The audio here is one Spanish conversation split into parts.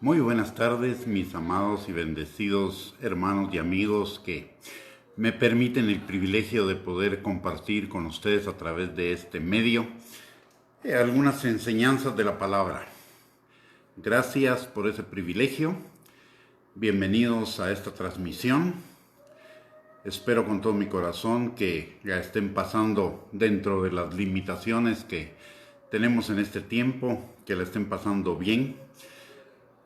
Muy buenas tardes, mis amados y bendecidos hermanos y amigos que me permiten el privilegio de poder compartir con ustedes a través de este medio algunas enseñanzas de la palabra. Gracias por ese privilegio. Bienvenidos a esta transmisión. Espero con todo mi corazón que ya estén pasando dentro de las limitaciones que tenemos en este tiempo, que la estén pasando bien.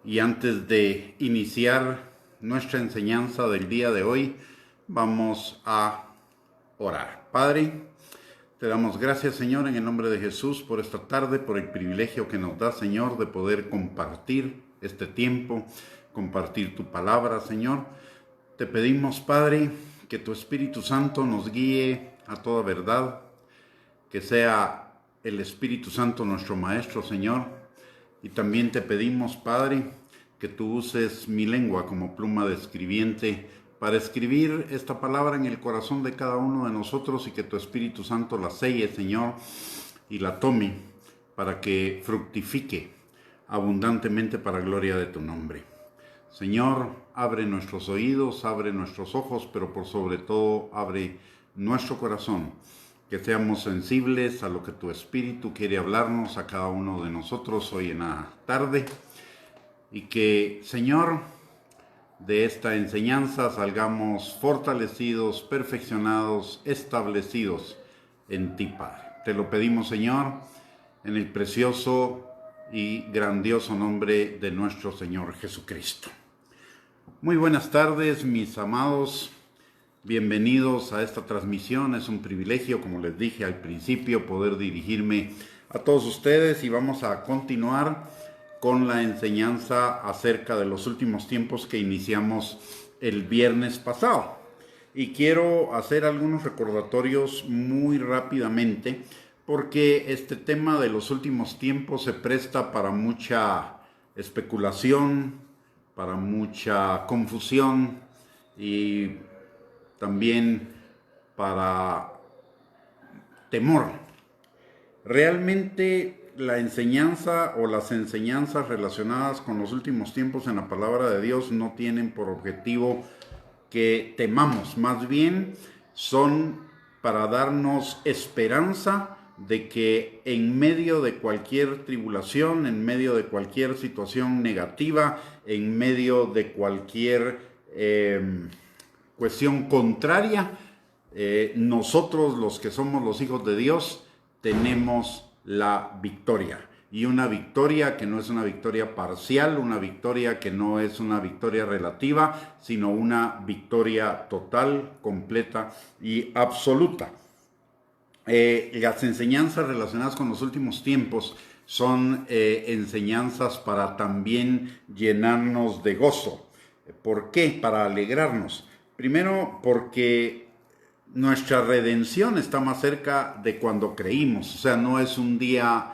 Y antes de iniciar nuestra enseñanza del día de hoy, vamos a orar. Padre, te damos gracias, Señor, en el nombre de Jesús, por esta tarde, por el privilegio que nos da, Señor, de poder compartir este tiempo, compartir tu palabra, Señor. Te pedimos, Padre, que tu Espíritu Santo nos guíe a toda verdad, que sea el Espíritu Santo nuestro Maestro, Señor. Y también te pedimos, Padre, que tú uses mi lengua como pluma de escribiente para escribir esta palabra en el corazón de cada uno de nosotros y que tu Espíritu Santo la selle, Señor, y la tome para que fructifique abundantemente para gloria de tu nombre. Señor, abre nuestros oídos, abre nuestros ojos, pero por sobre todo abre nuestro corazón, que seamos sensibles a lo que tu Espíritu quiere hablarnos a cada uno de nosotros hoy en la tarde, y que, Señor, de esta enseñanza salgamos fortalecidos, perfeccionados, establecidos en ti, Padre. Te lo pedimos, Señor, en el precioso y grandioso nombre de nuestro Señor Jesucristo. Muy buenas tardes, mis amados. Bienvenidos a esta transmisión. Es un privilegio, como les dije al principio, poder dirigirme a todos ustedes y vamos a continuar con la enseñanza acerca de los últimos tiempos que iniciamos el viernes pasado. Y quiero hacer algunos recordatorios muy rápidamente porque este tema de los últimos tiempos se presta para mucha especulación, para mucha confusión y también para temor. Realmente la enseñanza o las enseñanzas relacionadas con los últimos tiempos en la palabra de Dios no tienen por objetivo que temamos, más bien son para darnos esperanza de que en medio de cualquier tribulación, en medio de cualquier situación negativa, en medio de cualquier cuestión contraria, nosotros los que somos los hijos de Dios tenemos la victoria, y una victoria que no es una victoria parcial, una victoria que no es una victoria relativa, sino una victoria total, completa y absoluta. Las enseñanzas relacionadas con los últimos tiempos son enseñanzas para también llenarnos de gozo. ¿Por qué? Para alegrarnos. Primero, porque nuestra redención está más cerca de cuando creímos. O sea, no es un día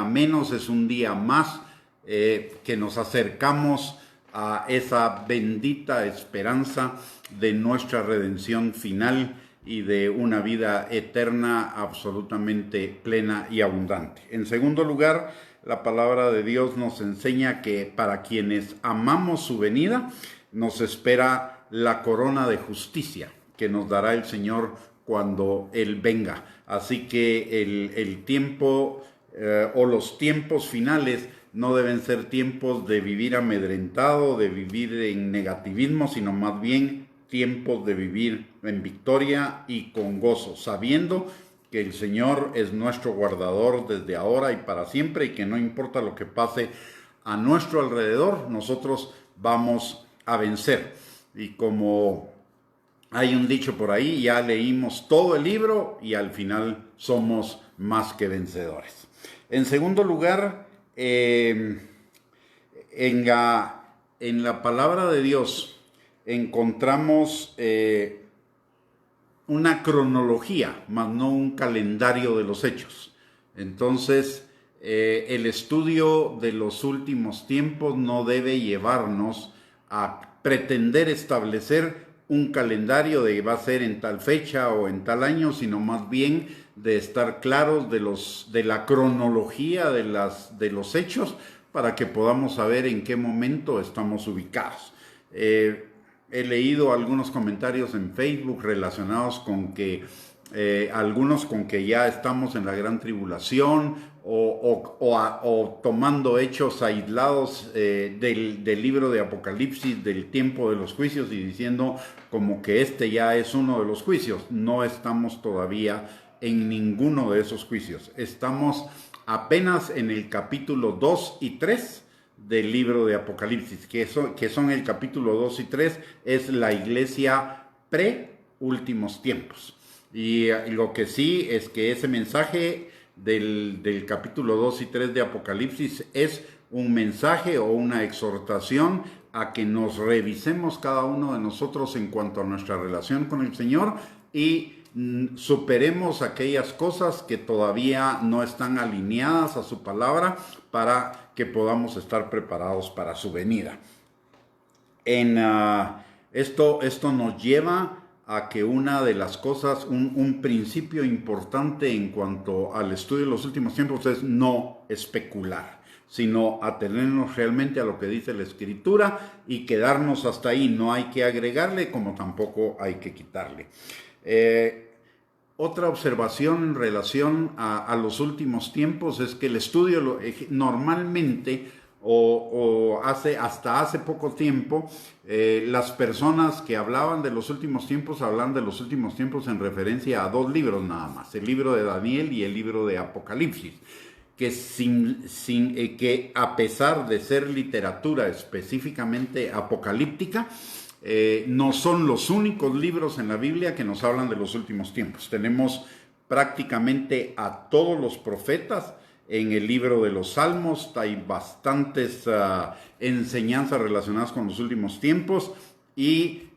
menos, es un día más que nos acercamos a esa bendita esperanza de nuestra redención final y de una vida eterna absolutamente plena y abundante. En segundo lugar, la palabra de Dios nos enseña que para quienes amamos su venida, nos espera la corona de justicia que nos dará el Señor cuando Él venga. Así que el tiempo o los tiempos finales no deben ser tiempos de vivir amedrentado, de vivir en negativismo, sino más bien tiempos de vivir en victoria y con gozo, sabiendo que el Señor es nuestro guardador desde ahora y para siempre, y que no importa lo que pase a nuestro alrededor, nosotros vamos a vencer. Y como hay un dicho por ahí, ya leímos todo el libro y al final somos más que vencedores. En segundo lugar, en la palabra de Dios encontramos una cronología, más no un calendario de los hechos. Entonces, el estudio de los últimos tiempos no debe llevarnos a pretender establecer un calendario de va a ser en tal fecha o en tal año, sino más bien de estar claros de la cronología de los hechos para que podamos saber en qué momento estamos ubicados. He leído algunos comentarios en Facebook relacionados con que algunos con que ya estamos en la gran tribulación o tomando hechos aislados del libro de Apocalipsis, del tiempo de los juicios, y diciendo como que este ya es uno de los juicios. No estamos todavía en ninguno de esos juicios. Estamos apenas en el capítulo 2 y 3 del libro de Apocalipsis, que son el capítulo 2 y 3, es la iglesia pre-últimos tiempos. Y lo que sí es que ese mensaje del capítulo 2 y 3 de Apocalipsis es un mensaje o una exhortación a que nos revisemos cada uno de nosotros en cuanto a nuestra relación con el Señor y superemos aquellas cosas que todavía no están alineadas a su palabra para que podamos estar preparados para su venida. Esto nos lleva a que una de las cosas, un principio importante en cuanto al estudio de los últimos tiempos es no especular, sino atenernos realmente a lo que dice la Escritura y quedarnos hasta ahí. No hay que agregarle como tampoco hay que quitarle. Otra observación en relación a los últimos tiempos es que el estudio normalmente hasta hace poco tiempo las personas que hablaban de los últimos tiempos hablan de los últimos tiempos en referencia a dos libros nada más, el libro de Daniel y el libro de Apocalipsis, que a pesar de ser literatura específicamente apocalíptica, no son los únicos libros en la Biblia que nos hablan de los últimos tiempos. Tenemos prácticamente a todos los profetas en el libro de los Salmos. Hay bastantes enseñanzas relacionadas con los últimos tiempos y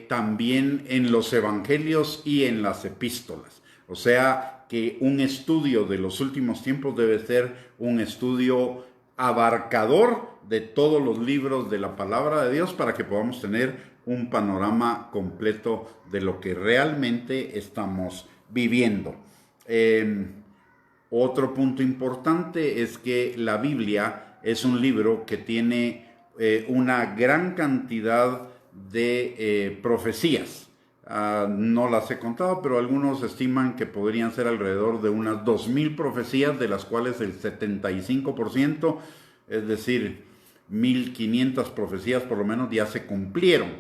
también en los evangelios y en las epístolas. O sea que un estudio de los últimos tiempos debe ser un estudio abarcador de todos los libros de la palabra de Dios para que podamos tener un panorama completo de lo que realmente estamos viviendo. Otro punto importante es que la Biblia es un libro que tiene una gran cantidad de profecías. No las he contado, pero algunos estiman que podrían ser alrededor de unas 2,000 profecías, de las cuales el 75%, es decir, 1,500 profecías por lo menos, ya se cumplieron.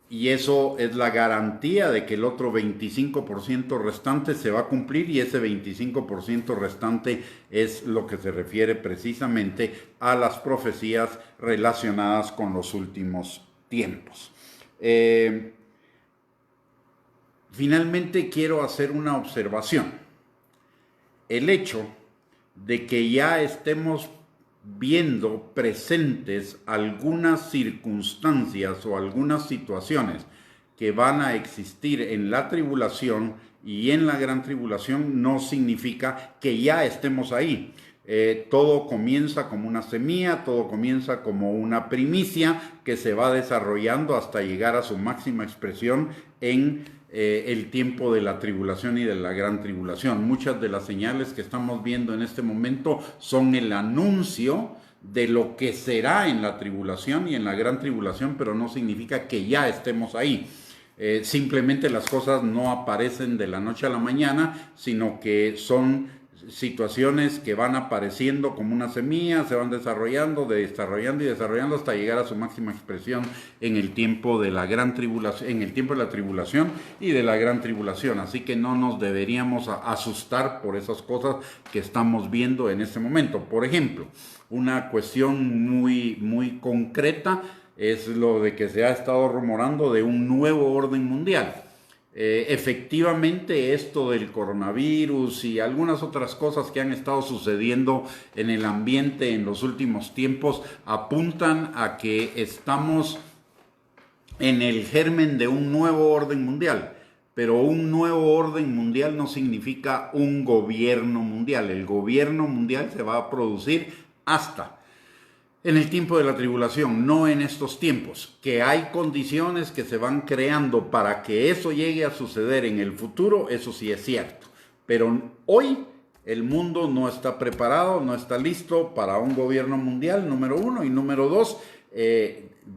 Y eso es la garantía de que el otro 25% restante se va a cumplir, y ese 25% restante es lo que se refiere precisamente a las profecías relacionadas con los últimos tiempos. Finalmente quiero hacer una observación. El hecho de que ya estemos viendo presentes algunas circunstancias o algunas situaciones que van a existir en la tribulación y en la gran tribulación no significa que ya estemos ahí. Todo comienza como una semilla, todo comienza como una primicia que se va desarrollando hasta llegar a su máxima expresión en el tiempo de la tribulación y de la gran tribulación. Muchas de las señales que estamos viendo en este momento son el anuncio de lo que será en la tribulación y en la gran tribulación, pero no significa que ya estemos ahí. Simplemente las cosas no aparecen de la noche a la mañana, sino que son situaciones que van apareciendo como una semilla, se van desarrollando hasta llegar a su máxima expresión en el tiempo de la gran tribulación, en el tiempo de la tribulación y de la gran tribulación. Así que no nos deberíamos asustar por esas cosas que estamos viendo en este momento. Por ejemplo, una cuestión muy concreta es lo de que se ha estado rumorando de un nuevo orden mundial. Efectivamente, esto del coronavirus y algunas otras cosas que han estado sucediendo en el ambiente en los últimos tiempos apuntan a que estamos en el germen de un nuevo orden mundial. Pero un nuevo orden mundial no significa un gobierno mundial. El gobierno mundial se va a producir hasta en el tiempo de la tribulación, no en estos tiempos. Que hay condiciones que se van creando para que eso llegue a suceder en el futuro, eso sí es cierto. Pero hoy El mundo no está preparado, no está listo para un gobierno mundial, número uno. Y número dos,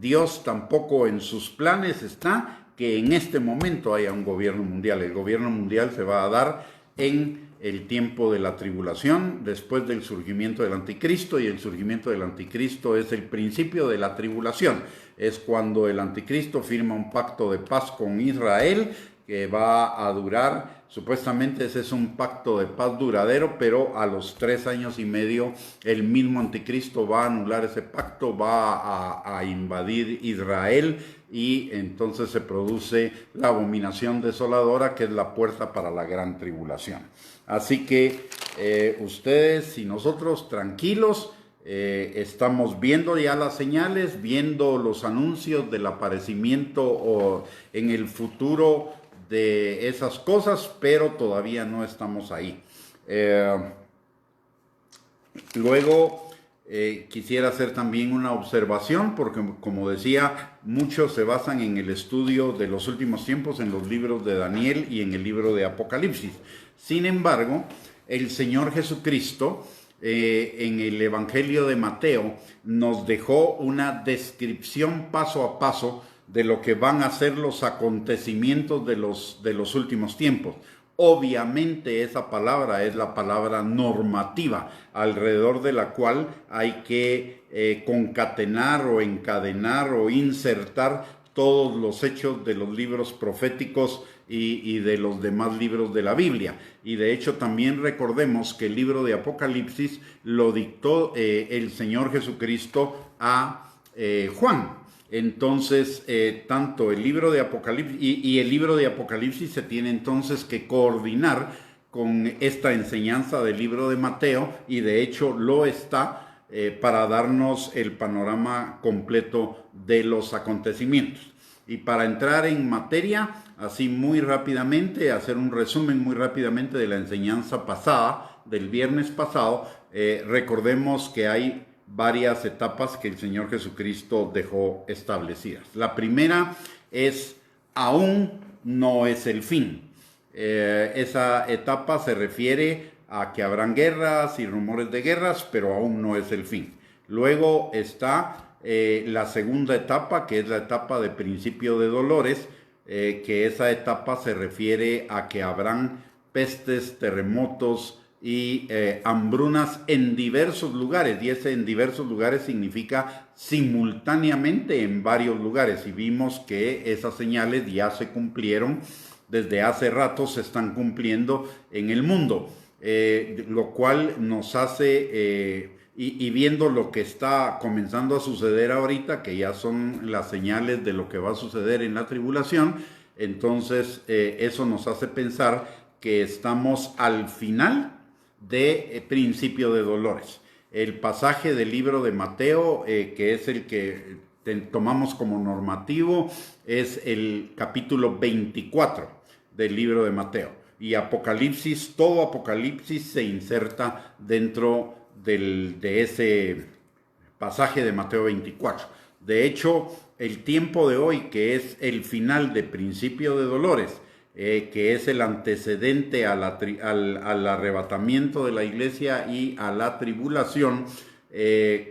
Dios tampoco en sus planes está que en este momento haya un gobierno mundial. El gobierno mundial se va a dar en el tiempo de la tribulación, después del surgimiento del anticristo, y el surgimiento del anticristo es el principio de la tribulación. Es cuando el anticristo firma un pacto de paz con Israel que va a durar, supuestamente ese es un pacto de paz duradero, pero a los 3 años y medio el mismo anticristo va a anular ese pacto, va a invadir Israel, y entonces se produce la abominación desoladora, que es la puerta para la gran tribulación. Así que ustedes y nosotros tranquilos, estamos viendo ya las señales, viendo los anuncios del aparecimiento o en el futuro de esas cosas, pero todavía no estamos ahí. Luego quisiera hacer también una observación, porque como decía, muchos se basan en el estudio de los últimos tiempos en los libros de Daniel y en el libro de Apocalipsis. Sin embargo, el Señor Jesucristo en el Evangelio de Mateo nos dejó una descripción paso a paso de lo que van a ser los acontecimientos de los últimos tiempos. Obviamente esa palabra es la palabra normativa, alrededor de la cual hay que concatenar o encadenar o insertar todos los hechos de los libros proféticos y de los demás libros de la Biblia. Y de hecho también recordemos que el libro de Apocalipsis lo dictó el Señor Jesucristo a Juan. Entonces, tanto el libro de Apocalipsis y el libro de Apocalipsis se tiene entonces que coordinar con esta enseñanza del libro de Mateo, y de hecho lo está para darnos el panorama completo de los acontecimientos. Y para entrar en materia, así muy rápidamente, hacer un resumen muy rápidamente de la enseñanza pasada, del viernes pasado, recordemos que hay varias etapas que el Señor Jesucristo dejó establecidas. La primera es: aún no es el fin. Esa etapa se refiere a que habrán guerras y rumores de guerras, pero aún no es el fin. Luego está la segunda etapa, que es la etapa de principio de dolores, que esa etapa se refiere a que habrán pestes, terremotos y hambrunas en diversos lugares, y ese en diversos lugares significa simultáneamente en varios lugares, y vimos que esas señales ya se cumplieron desde hace rato, se están cumpliendo en el mundo, lo cual nos hace, y viendo lo que está comenzando a suceder ahorita, que ya son las señales de lo que va a suceder en la tribulación, entonces eso nos hace pensar que estamos al final de principio de dolores. El pasaje del libro de Mateo, que es el que tomamos como normativo, es el capítulo 24 del libro de Mateo. Y Apocalipsis, todo Apocalipsis se inserta dentro de ese pasaje de Mateo 24. De hecho, el tiempo de hoy, que es el final de principio de dolores, que es el antecedente al arrebatamiento de la iglesia y a la tribulación,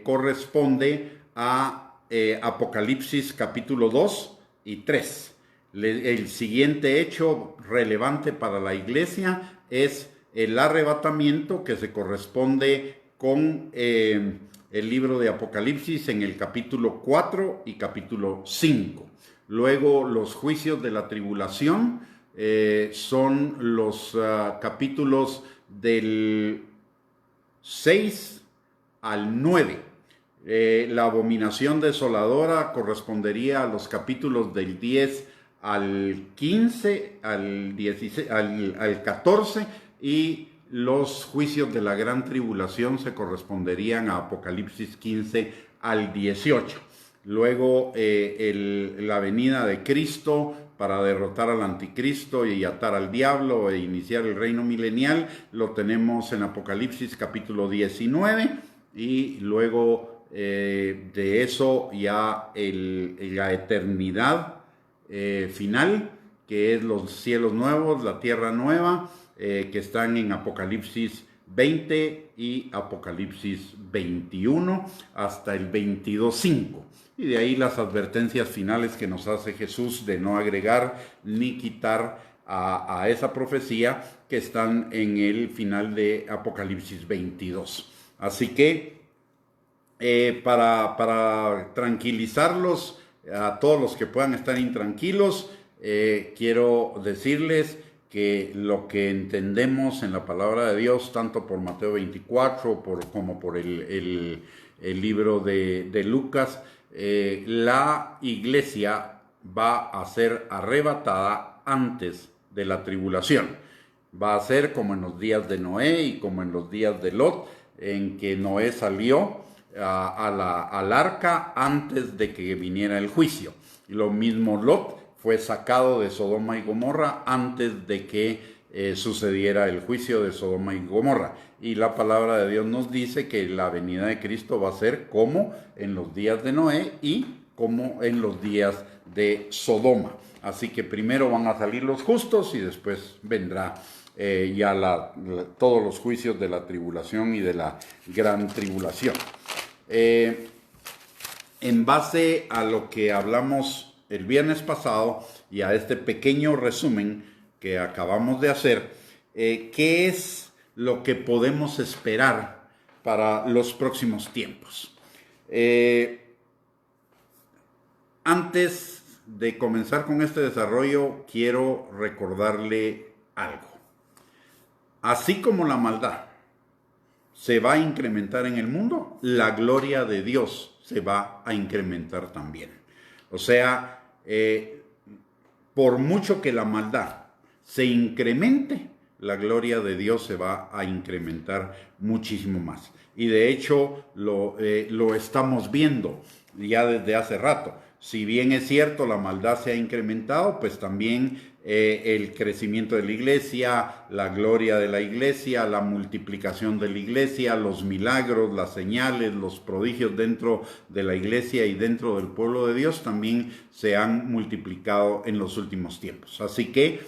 corresponde a Apocalipsis capítulo 2 y 3. El siguiente hecho relevante para la iglesia es el arrebatamiento, que se corresponde con el libro de Apocalipsis en el capítulo 4 y capítulo 5. Luego los juicios de la tribulación son los capítulos del 6 al 9. La abominación desoladora correspondería a los capítulos del 10 al 15, al 16, al 14, y los juicios de la gran tribulación se corresponderían a Apocalipsis 15 al 18. Luego la venida de Cristo para derrotar al anticristo y atar al diablo e iniciar el reino milenial, lo tenemos en Apocalipsis capítulo 19, y luego de eso ya la eternidad final, que es los cielos nuevos, la tierra nueva, que están en Apocalipsis 20 y Apocalipsis 21 hasta el 22:5. Y de ahí las advertencias finales que nos hace Jesús de no agregar ni quitar a esa profecía que están en el final de Apocalipsis 22. Así que para tranquilizarlos, a todos los que puedan estar intranquilos, quiero decirles que lo que entendemos en la palabra de Dios, tanto por Mateo 24 como por el libro de Lucas, la iglesia va a ser arrebatada antes de la tribulación. Va a ser como en los días de Noé y como en los días de Lot, en que Noé salió al arca antes de que viniera el juicio. Y lo mismo Lot fue sacado de Sodoma y Gomorra antes de que sucediera el juicio de Sodoma y Gomorra. Y la palabra de Dios nos dice que la venida de Cristo va a ser como en los días de Noé y como en los días de Sodoma. Así que primero van a salir los justos y después vendrá ya todos los juicios de la tribulación y de la gran tribulación. En base a lo que hablamos el viernes pasado y a este pequeño resumen que acabamos de hacer, ¿qué es lo que podemos esperar para los próximos tiempos? Antes de comenzar con este desarrollo, quiero recordarle algo. Así como la maldad se va a incrementar en el mundo, la gloria de Dios se va a incrementar también. O sea, por mucho que la maldad se incremente, la gloria de Dios se va a incrementar muchísimo más. Y de hecho lo estamos viendo ya desde hace rato. Si bien es cierto, la maldad se ha incrementado, pues también el crecimiento de la iglesia, la gloria de la iglesia, la multiplicación de la iglesia, los milagros, las señales, los prodigios dentro de la iglesia y dentro del pueblo de Dios también se han multiplicado en los últimos tiempos. Así que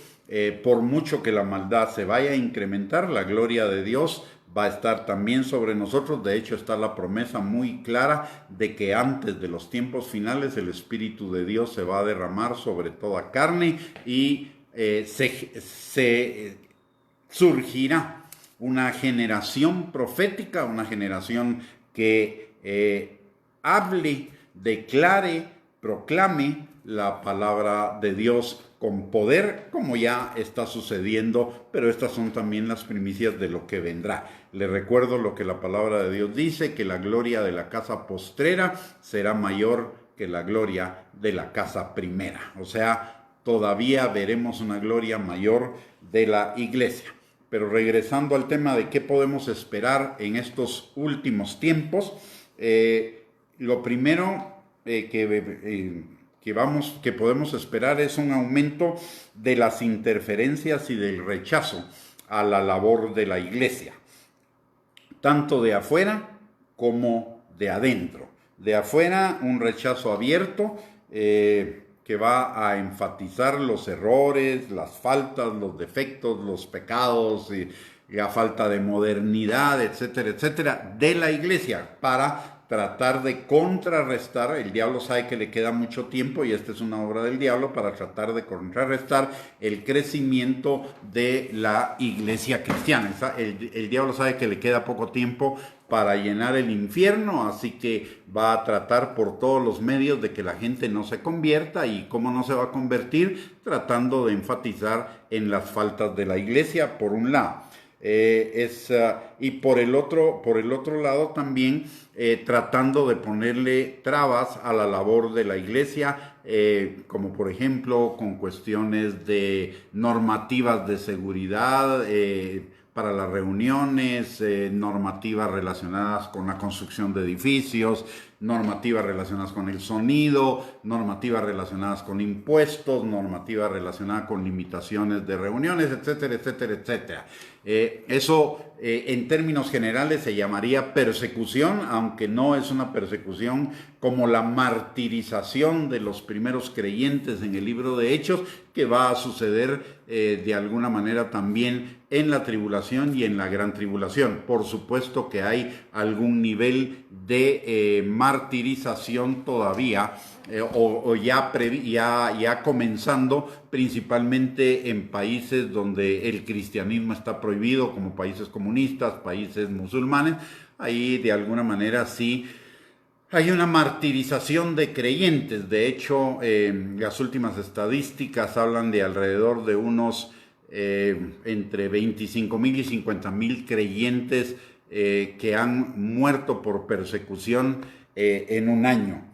por mucho que la maldad se vaya a incrementar, la gloria de Dios va a estar también sobre nosotros. De hecho, está la promesa muy clara de que antes de los tiempos finales el Espíritu de Dios se va a derramar sobre toda carne y surgirá una generación profética, una generación que hable, declare, proclame la palabra de Dios con poder, como ya está sucediendo, pero estas son también las primicias de lo que vendrá. Les recuerdo lo que la palabra de Dios dice, que la gloria de la casa postrera será mayor que la gloria de la casa primera. O sea, todavía veremos una gloria mayor de la iglesia. Pero regresando al tema de qué podemos esperar en estos últimos tiempos, lo primero que podemos esperar es un aumento de las interferencias y del rechazo a la labor de la iglesia, tanto de afuera como de adentro. De afuera, un rechazo abierto que va a enfatizar los errores, las faltas, los defectos, los pecados y la falta de modernidad, etcétera, etcétera, de la iglesia para tratar de contrarrestar. El diablo sabe que le queda mucho tiempo y esta es una obra del diablo para tratar de contrarrestar el crecimiento de la iglesia cristiana. El diablo sabe que le queda poco tiempo para llenar el infierno, así que va a tratar por todos los medios de que la gente no se convierta. ¿Y cómo no se va a convertir? Tratando de enfatizar en las faltas de la iglesia, por un lado. Y por el otro lado también tratando de ponerle trabas a la labor de la iglesia, como por ejemplo con cuestiones de normativas de seguridad para las reuniones, normativas relacionadas con la construcción de edificios, normativas relacionadas con el sonido, normativas relacionadas con impuestos, normativas relacionadas con limitaciones de reuniones, etcétera, etcétera, etcétera. Eso en términos generales se llamaría persecución, aunque no es una persecución como la martirización de los primeros creyentes en el libro de Hechos, que va a suceder de alguna manera también en la tribulación y en la gran tribulación. Por supuesto que hay algún nivel de martirización todavía, ya comenzando principalmente en países donde el cristianismo está prohibido, como países comunistas, países musulmanes. Ahí de alguna manera sí hay una martirización de creyentes. De hecho, las últimas estadísticas hablan de alrededor de unos entre 25,000 y 50,000 creyentes que han muerto por persecución en un año.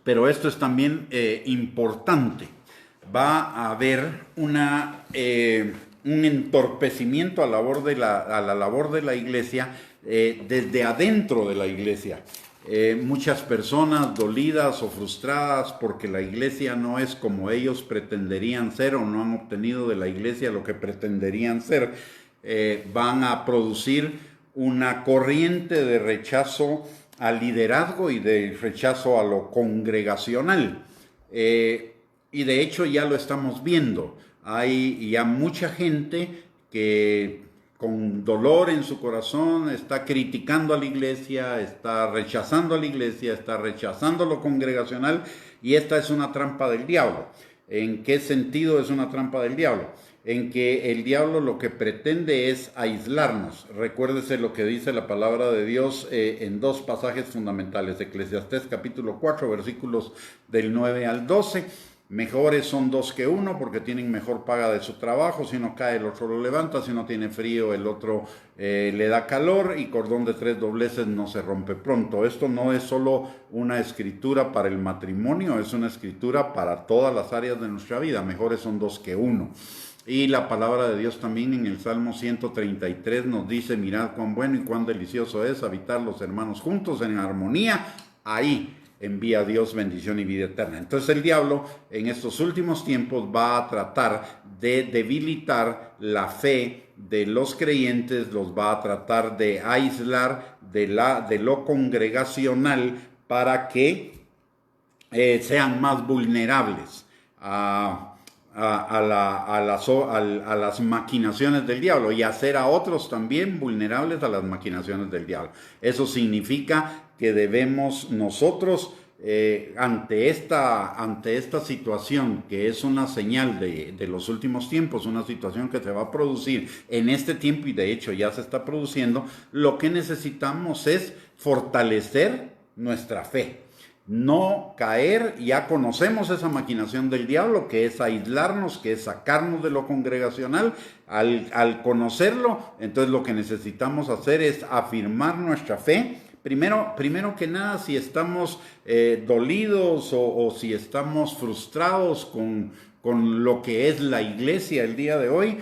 Pero esto es también importante. Va a haber un entorpecimiento a la labor de la iglesia desde adentro de la iglesia. Muchas personas dolidas o frustradas porque la iglesia no es como ellos pretenderían ser, o no han obtenido de la iglesia lo que pretenderían ser, van a producir una corriente de rechazo al liderazgo y de rechazo a lo congregacional. Y de hecho ya lo estamos viendo. Hay ya mucha gente que con dolor en su corazón está criticando a la iglesia, está rechazando a la iglesia, está rechazando lo congregacional, y esta es una trampa del diablo. ¿En qué sentido es una trampa del diablo? En que el diablo lo que pretende es aislarnos. Recuérdese lo que dice la palabra de Dios en dos pasajes fundamentales. Eclesiastés capítulo 4, versículos del 9 al 12. Mejores son dos que uno, porque tienen mejor paga de su trabajo. Si uno cae, el otro lo levanta. Si uno tiene frío, el otro le da calor. Y cordón de 3 dobleces no se rompe pronto. Esto no es solo una escritura para el matrimonio, es una escritura para todas las áreas de nuestra vida. Mejores son dos que uno. Y la palabra de Dios también en el Salmo 133 nos dice: mirad cuán bueno y cuán delicioso es habitar los hermanos juntos en armonía. Ahí envía Dios bendición y vida eterna. Entonces el diablo en estos últimos tiempos va a tratar de debilitar la fe de los creyentes, los va a tratar de aislar de lo congregacional para que sean más vulnerables a las maquinaciones del diablo, y hacer a otros también vulnerables a las maquinaciones del diablo. Eso significa que debemos nosotros, ante esta situación, que es una señal de los últimos tiempos, una situación que se va a producir en este tiempo, y de hecho ya se está produciendo, lo que necesitamos es fortalecer nuestra fe. No caer. Ya conocemos esa maquinación del diablo, que es aislarnos, que es sacarnos de lo congregacional. Al conocerlo, entonces lo que necesitamos hacer es afirmar nuestra fe. Primero que nada, si estamos dolidos o si estamos frustrados con lo que es la iglesia el día de hoy,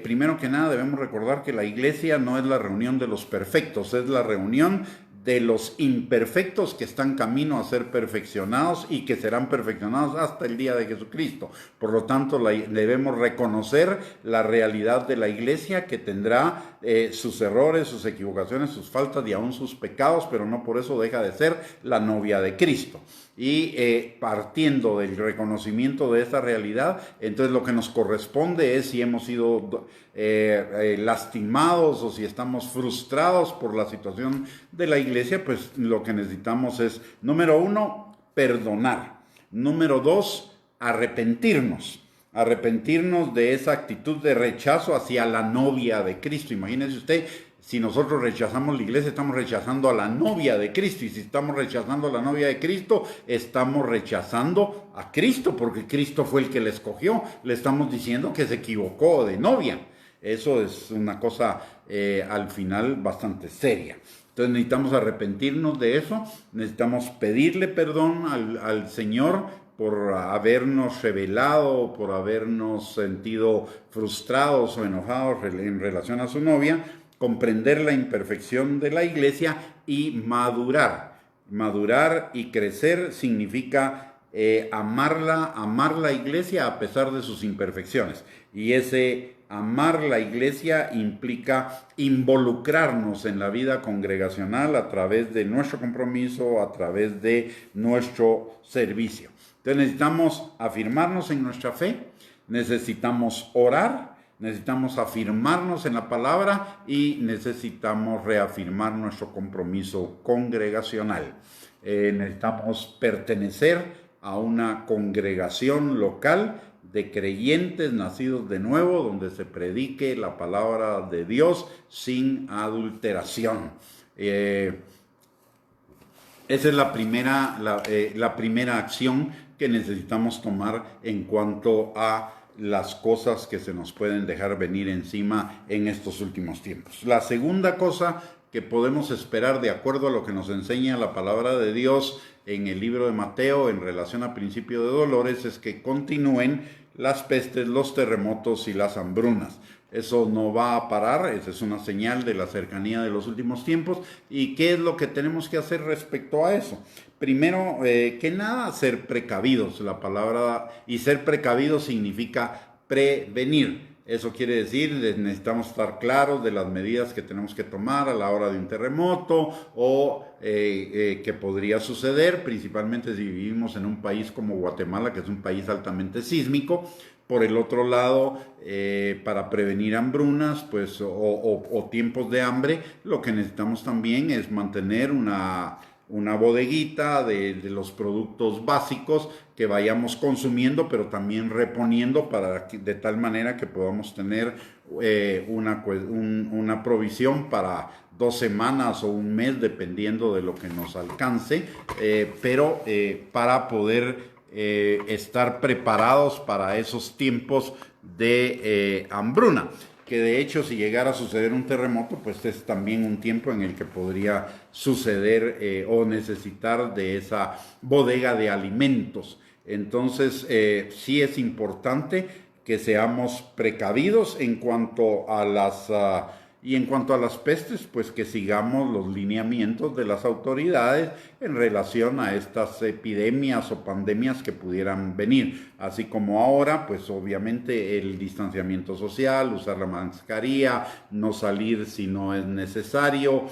primero que nada debemos recordar que la iglesia no es la reunión de los perfectos, es la reunión de los imperfectos que están camino a ser perfeccionados y que serán perfeccionados hasta el día de Jesucristo. Por lo tanto, debemos reconocer la realidad de la iglesia, que tendrá sus errores, sus equivocaciones, sus faltas y aún sus pecados, pero no por eso deja de ser la novia de Cristo. Y partiendo del reconocimiento de esta realidad, entonces lo que nos corresponde es, si hemos sido lastimados o si estamos frustrados por la situación de la iglesia, pues lo que necesitamos es, número 1, perdonar. Número 2, arrepentirnos de esa actitud de rechazo hacia la novia de Cristo. Imagínese usted, si nosotros rechazamos la iglesia, estamos rechazando a la novia de Cristo. Y si estamos rechazando a la novia de Cristo, estamos rechazando a Cristo, porque Cristo fue el que le escogió. Le estamos diciendo que se equivocó de novia. Eso es una cosa al final bastante seria. Entonces necesitamos arrepentirnos de eso. Necesitamos pedirle perdón al Señor por habernos revelado, por habernos sentido frustrados o enojados en relación a su novia, comprender la imperfección de la iglesia y madurar. Madurar y crecer significa amar la iglesia a pesar de sus imperfecciones. Y ese Amar la iglesia implica involucrarnos en la vida congregacional a través de nuestro compromiso, a través de nuestro servicio. Entonces necesitamos afirmarnos en nuestra fe, necesitamos orar, necesitamos afirmarnos en la palabra y necesitamos reafirmar nuestro compromiso congregacional. Necesitamos pertenecer a una congregación local de creyentes nacidos de nuevo, donde se predique la palabra de Dios sin adulteración. Esa es la primera acción que necesitamos tomar en cuanto a las cosas que se nos pueden dejar venir encima en estos últimos tiempos. La segunda cosa que podemos esperar de acuerdo a lo que nos enseña la palabra de Dios en el libro de Mateo en relación al principio de dolores es que continúen las pestes, los terremotos y las hambrunas. Eso no va a parar, esa es una señal de la cercanía de los últimos tiempos. ¿Y qué es lo que tenemos que hacer respecto a eso? Primero que nada, ser precavidos. La palabra y ser precavidos significa prevenir. Eso quiere decir, necesitamos estar claros de las medidas que tenemos que tomar a la hora de un terremoto o que podría suceder, principalmente si vivimos en un país como Guatemala, que es un país altamente sísmico. Por el otro lado, para prevenir hambrunas pues, o tiempos de hambre, lo que necesitamos también es mantener una bodeguita de los productos básicos que vayamos consumiendo, pero también reponiendo de tal manera que podamos tener una provisión para 2 semanas o un mes, dependiendo de lo que nos alcance, pero para poder estar preparados para esos tiempos de hambruna. Que de hecho si llegara a suceder un terremoto, pues es también un tiempo en el que podría suceder o necesitar de esa bodega de alimentos. Entonces sí es importante que seamos precavidos en cuanto a las pestes, pues que sigamos los lineamientos de las autoridades en relación a estas epidemias o pandemias que pudieran venir. Así como ahora, pues obviamente el distanciamiento social, usar la mascarilla, no salir si no es necesario,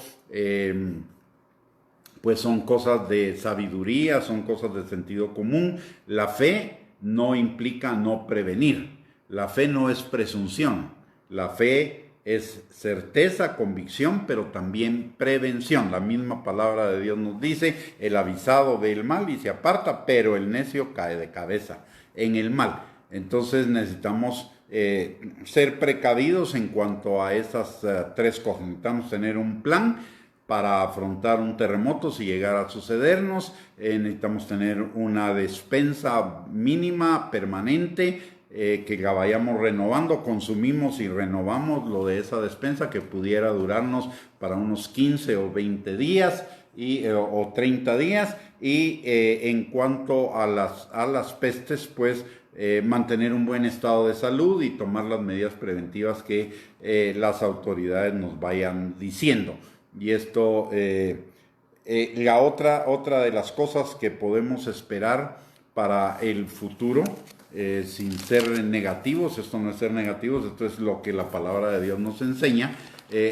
pues son cosas de sabiduría, son cosas de sentido común. La fe no implica no prevenir. La fe no es presunción. La fe es certeza, convicción, pero también prevención. La misma palabra de Dios nos dice, el avisado ve el mal y se aparta, pero el necio cae de cabeza en el mal. Entonces necesitamos ser precavidos en cuanto a esas 3 cosas. Necesitamos tener un plan para afrontar un terremoto si llegara a sucedernos. Necesitamos tener una despensa mínima, permanente, que la vayamos renovando, consumimos y renovamos lo de esa despensa que pudiera durarnos para unos 15 o 20 días o 30 días. Y en cuanto a las pestes, pues mantener un buen estado de salud y tomar las medidas preventivas que las autoridades nos vayan diciendo. Y esto, la otra de las cosas que podemos esperar para el futuro, sin ser negativos, esto no es ser negativos, esto es lo que la palabra de Dios nos enseña.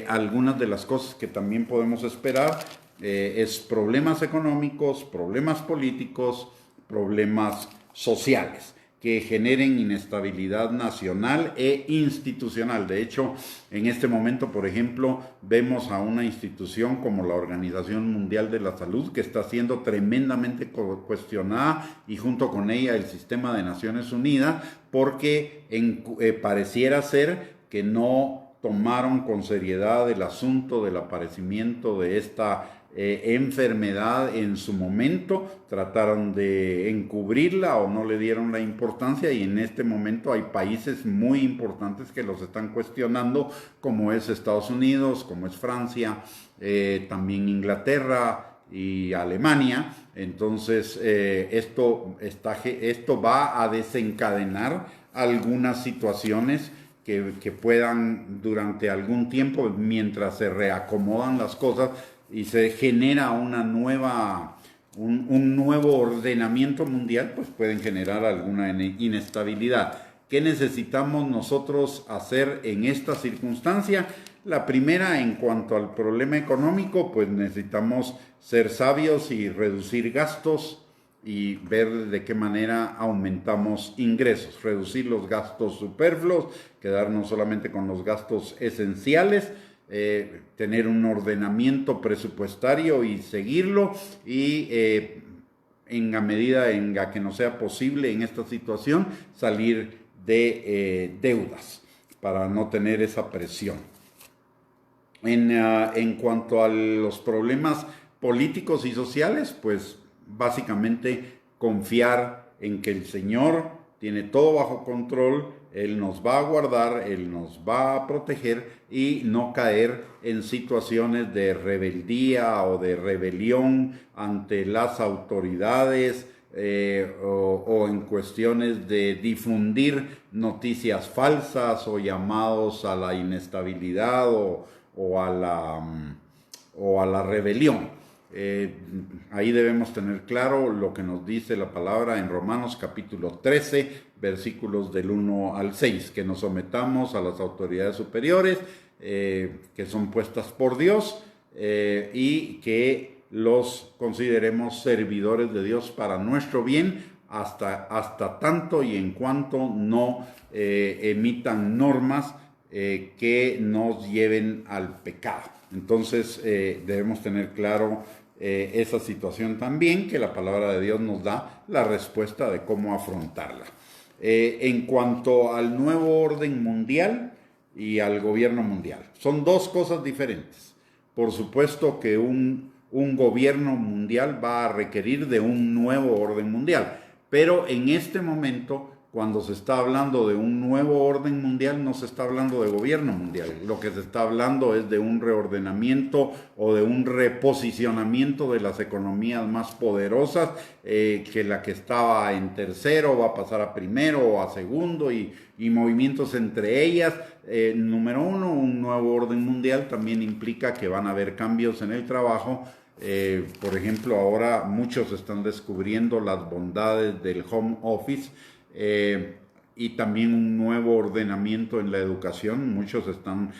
Algunas de las cosas que también podemos esperar es problemas económicos, problemas políticos, problemas sociales que generen inestabilidad nacional e institucional. De hecho, en este momento, por ejemplo, vemos a una institución como la Organización Mundial de la Salud que está siendo tremendamente cuestionada, y junto con ella el sistema de Naciones Unidas, porque pareciera ser que no tomaron con seriedad el asunto del aparecimiento de esta enfermedad en su momento, trataron de encubrirla o no le dieron la importancia, y en este momento hay países muy importantes que los están cuestionando, como es Estados Unidos, como es Francia, también Inglaterra y Alemania. Entonces esto va a desencadenar algunas situaciones que puedan durante algún tiempo, mientras se reacomodan las cosas y se genera un nuevo ordenamiento mundial, pues pueden generar alguna inestabilidad. ¿Qué necesitamos nosotros hacer en esta circunstancia? La primera, en cuanto al problema económico, pues necesitamos ser sabios y reducir gastos y ver de qué manera aumentamos ingresos, reducir los gastos superfluos, quedarnos solamente con los gastos esenciales, tener un ordenamiento presupuestario y seguirlo, y en la medida en la que nos sea posible en esta situación salir de deudas para no tener esa presión. En cuanto a los problemas políticos y sociales, pues básicamente confiar en que el Señor tiene todo bajo control, Él nos va a guardar, Él nos va a proteger, y no caer en situaciones de rebeldía o de rebelión ante las autoridades, o en cuestiones de difundir noticias falsas o llamados a la inestabilidad o a la rebelión. Ahí debemos tener claro lo que nos dice la palabra en Romanos capítulo 13, versículos del 1 al 6, que nos sometamos a las autoridades superiores que son puestas por Dios, y que los consideremos servidores de Dios para nuestro bien, hasta tanto y en cuanto no emitan normas que nos lleven al pecado. Entonces debemos tener claro esa situación también, que la palabra de Dios nos da la respuesta de cómo afrontarla. En cuanto al nuevo orden mundial y al gobierno mundial, son dos cosas diferentes. Por supuesto que un gobierno mundial va a requerir de un nuevo orden mundial, pero en este momento, cuando se está hablando de un nuevo orden mundial, no se está hablando de gobierno mundial. Lo que se está hablando es de un reordenamiento o de un reposicionamiento de las economías más poderosas, que la que estaba en tercero va a pasar a primero o a segundo, y movimientos entre ellas. Número uno, un nuevo orden mundial también implica que van a haber cambios en el trabajo. Por ejemplo, ahora muchos están descubriendo las bondades del home office, y también un nuevo ordenamiento en la educación. Muchos están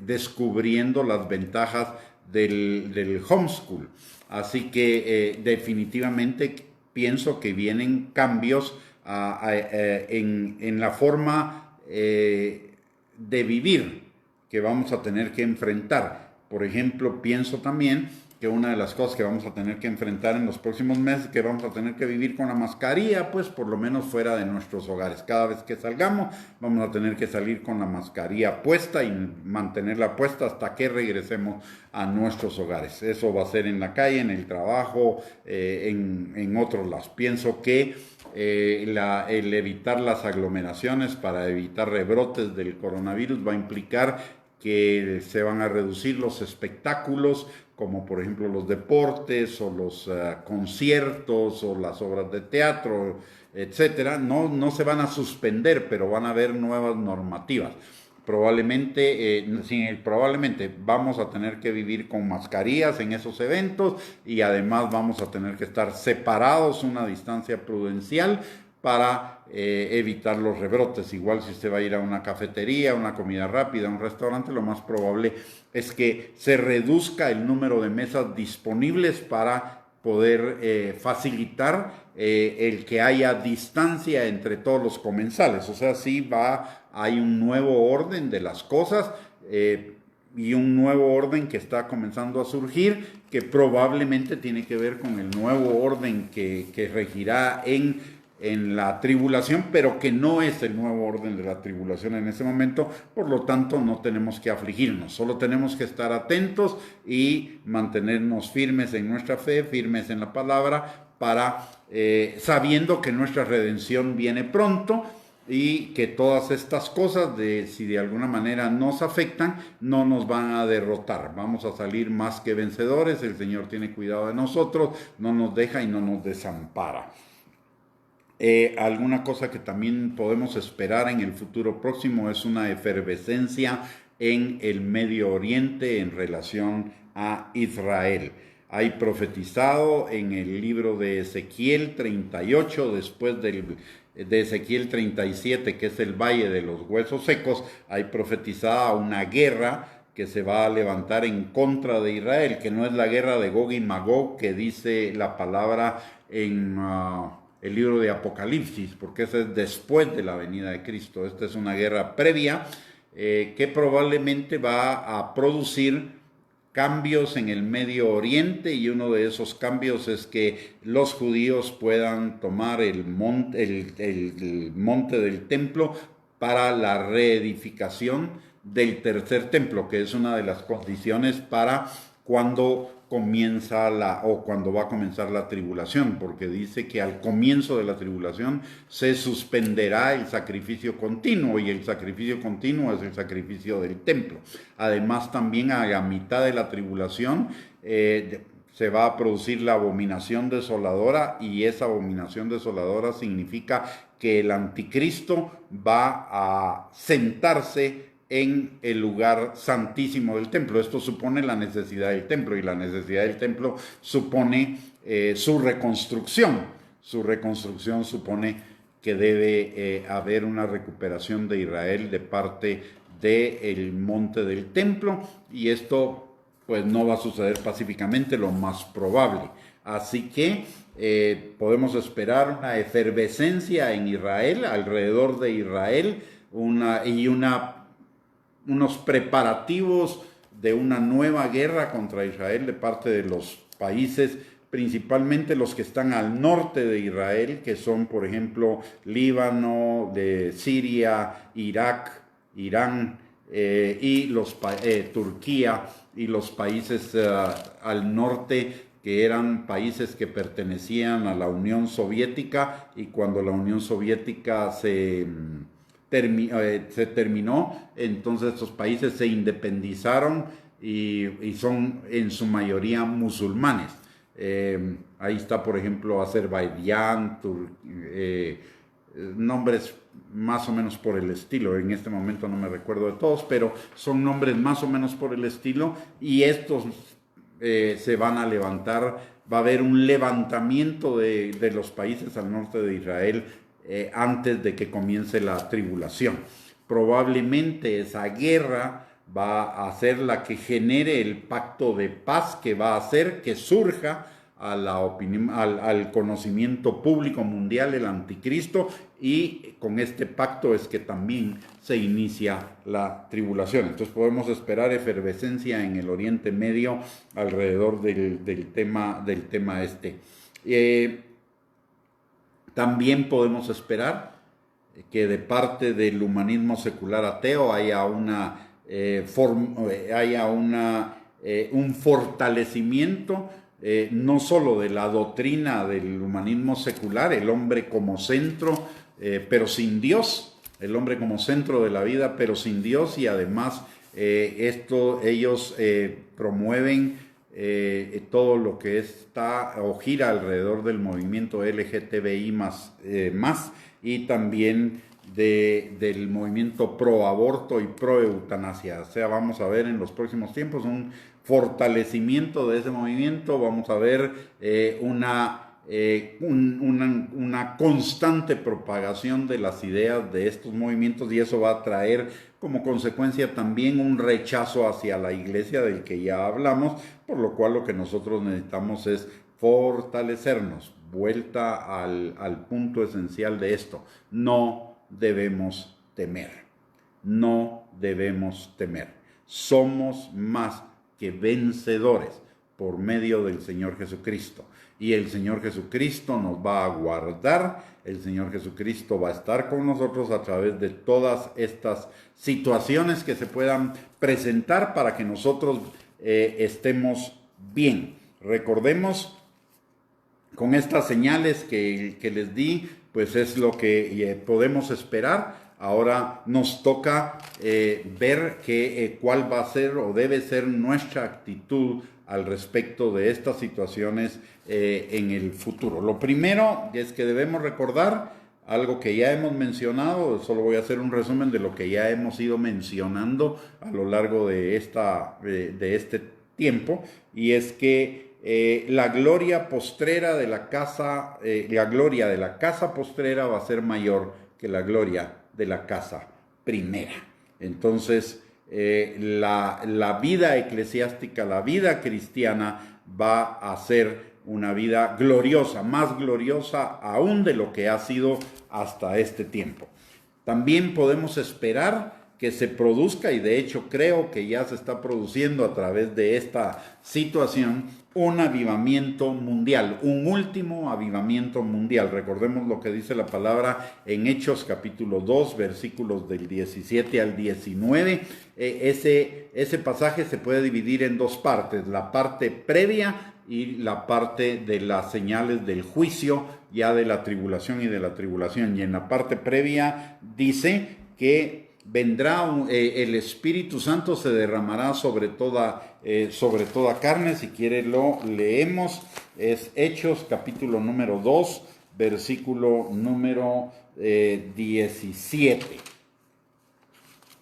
descubriendo las ventajas del homeschool. Así que definitivamente pienso que vienen cambios en la forma de vivir que vamos a tener que enfrentar. Por ejemplo, pienso también que una de las cosas que vamos a tener que enfrentar en los próximos meses, que vamos a tener que vivir con la mascarilla, pues por lo menos fuera de nuestros hogares. Cada vez que salgamos, vamos a tener que salir con la mascarilla puesta y mantenerla puesta hasta que regresemos a nuestros hogares. Eso va a ser en la calle, en el trabajo, en otros lados. Pienso que el evitar las aglomeraciones para evitar rebrotes del coronavirus va a implicar que se van a reducir los espectáculos, como por ejemplo los deportes o los conciertos o las obras de teatro, etcétera. No se van a suspender, pero van a haber nuevas normativas. Probablemente vamos a tener que vivir con mascarillas en esos eventos, y además vamos a tener que estar separados, una distancia prudencial, para evitar los rebrotes. Igual si usted va a ir a una cafetería, una comida rápida, a un restaurante, lo más probable es que se reduzca el número de mesas disponibles para poder facilitar el que haya distancia entre todos los comensales. O sea, sí hay un nuevo orden de las cosas, y un nuevo orden que está comenzando a surgir, que probablemente tiene que ver con el nuevo orden que regirá en la tribulación, pero que no es el nuevo orden de la tribulación en ese momento. Por lo tanto, no tenemos que afligirnos, solo tenemos que estar atentos y mantenernos firmes en nuestra fe, firmes en la palabra, sabiendo que nuestra redención viene pronto, y que todas estas cosas, si de alguna manera nos afectan, no nos van a derrotar. Vamos a salir más que vencedores. El Señor tiene cuidado de nosotros, no nos deja y no nos desampara. Alguna cosa que también podemos esperar en el futuro próximo es una efervescencia en el Medio Oriente en relación a Israel. Hay profetizado en el libro de Ezequiel 38, después del de Ezequiel 37, que es el valle de los huesos secos, hay profetizada una guerra que se va a levantar en contra de Israel, que no es la guerra de Gog y Magog que dice la palabra en el libro de Apocalipsis, porque esa es después de la venida de Cristo. Esta es una guerra previa que probablemente va a producir cambios en el Medio Oriente, y uno de esos cambios es que los judíos puedan tomar el monte del templo para la reedificación del tercer templo, que es una de las condiciones para cuando cuando va a comenzar la tribulación, porque dice que al comienzo de la tribulación se suspenderá el sacrificio continuo, y el sacrificio continuo es el sacrificio del templo. Además, también a la mitad de la tribulación se va a producir la abominación desoladora, y esa abominación desoladora significa que el anticristo va a sentarse en el lugar santísimo del templo. Esto supone la necesidad del templo, y la necesidad del templo supone su reconstrucción. Su reconstrucción supone que debe haber una recuperación de Israel de parte del monte del templo, y esto pues no va a suceder pacíficamente, lo más probable. Así que podemos esperar una efervescencia en Israel, alrededor de Israel, unos preparativos de una nueva guerra contra Israel de parte de los países, principalmente los que están al norte de Israel, que son, por ejemplo, Líbano, de Siria, Irak, Irán, y Turquía, y los países al norte, que eran países que pertenecían a la Unión Soviética, y cuando la Unión Soviética se terminó, entonces estos países se independizaron y son en su mayoría musulmanes. Ahí está, por ejemplo, Azerbaiyán, nombres más o menos por el estilo. En este momento no me recuerdo de todos, pero son nombres más o menos por el estilo, y estos se van a levantar. Va a haber un levantamiento de los países al norte de Israel antes de que comience la tribulación. Probablemente esa guerra va a ser la que genere el pacto de paz, que va a hacer que surja al conocimiento público mundial el anticristo, y con este pacto es que también se inicia la tribulación. Entonces podemos esperar efervescencia en el Oriente Medio alrededor del tema este. También podemos esperar que de parte del humanismo secular ateo haya un fortalecimiento no solo de la doctrina del humanismo secular, el hombre como centro, pero sin Dios, el hombre como centro de la vida, pero sin Dios, y además ellos promueven todo lo que está o gira alrededor del movimiento LGTBI más, y también del movimiento pro aborto y pro eutanasia. O sea, vamos a ver en los próximos tiempos un fortalecimiento de ese movimiento. Vamos a ver una constante propagación de las ideas de estos movimientos, y eso va a traer como consecuencia también un rechazo hacia la iglesia del que ya hablamos, por lo cual lo que nosotros necesitamos es fortalecernos. Vuelta al punto esencial de esto: no debemos temer, no debemos temer. Somos más que vencedores por medio del Señor Jesucristo, y el Señor Jesucristo nos va a guardar. El Señor Jesucristo va a estar con nosotros a través de todas estas situaciones que se puedan presentar para que nosotros estemos bien. Recordemos, con estas señales que les di, pues es lo que podemos esperar. Ahora nos toca ver cuál va a ser o debe ser nuestra actitud al respecto de estas situaciones en el futuro. Lo primero es que debemos recordar algo que ya hemos mencionado. Solo voy a hacer un resumen de lo que ya hemos ido mencionando a lo largo de este tiempo, y es que la gloria postrera de la casa, la gloria de la casa postrera va a ser mayor que la gloria de la casa primera. Entonces, la vida eclesiástica, la vida cristiana va a ser una vida gloriosa, más gloriosa aún de lo que ha sido hasta este tiempo. También podemos esperar que se produzca, y de hecho creo que ya se está produciendo a través de esta situación, un avivamiento mundial, un último avivamiento mundial. Recordemos lo que dice la palabra en Hechos capítulo 2, versículos del 17 al 19. Ese pasaje se puede dividir en dos partes, la parte previa y la parte de las señales del juicio, ya de la tribulación y de la tribulación. Y en la parte previa dice que vendrá el Espíritu Santo, se derramará sobre toda carne. Si quiere lo leemos, es Hechos capítulo número 2, versículo número 17.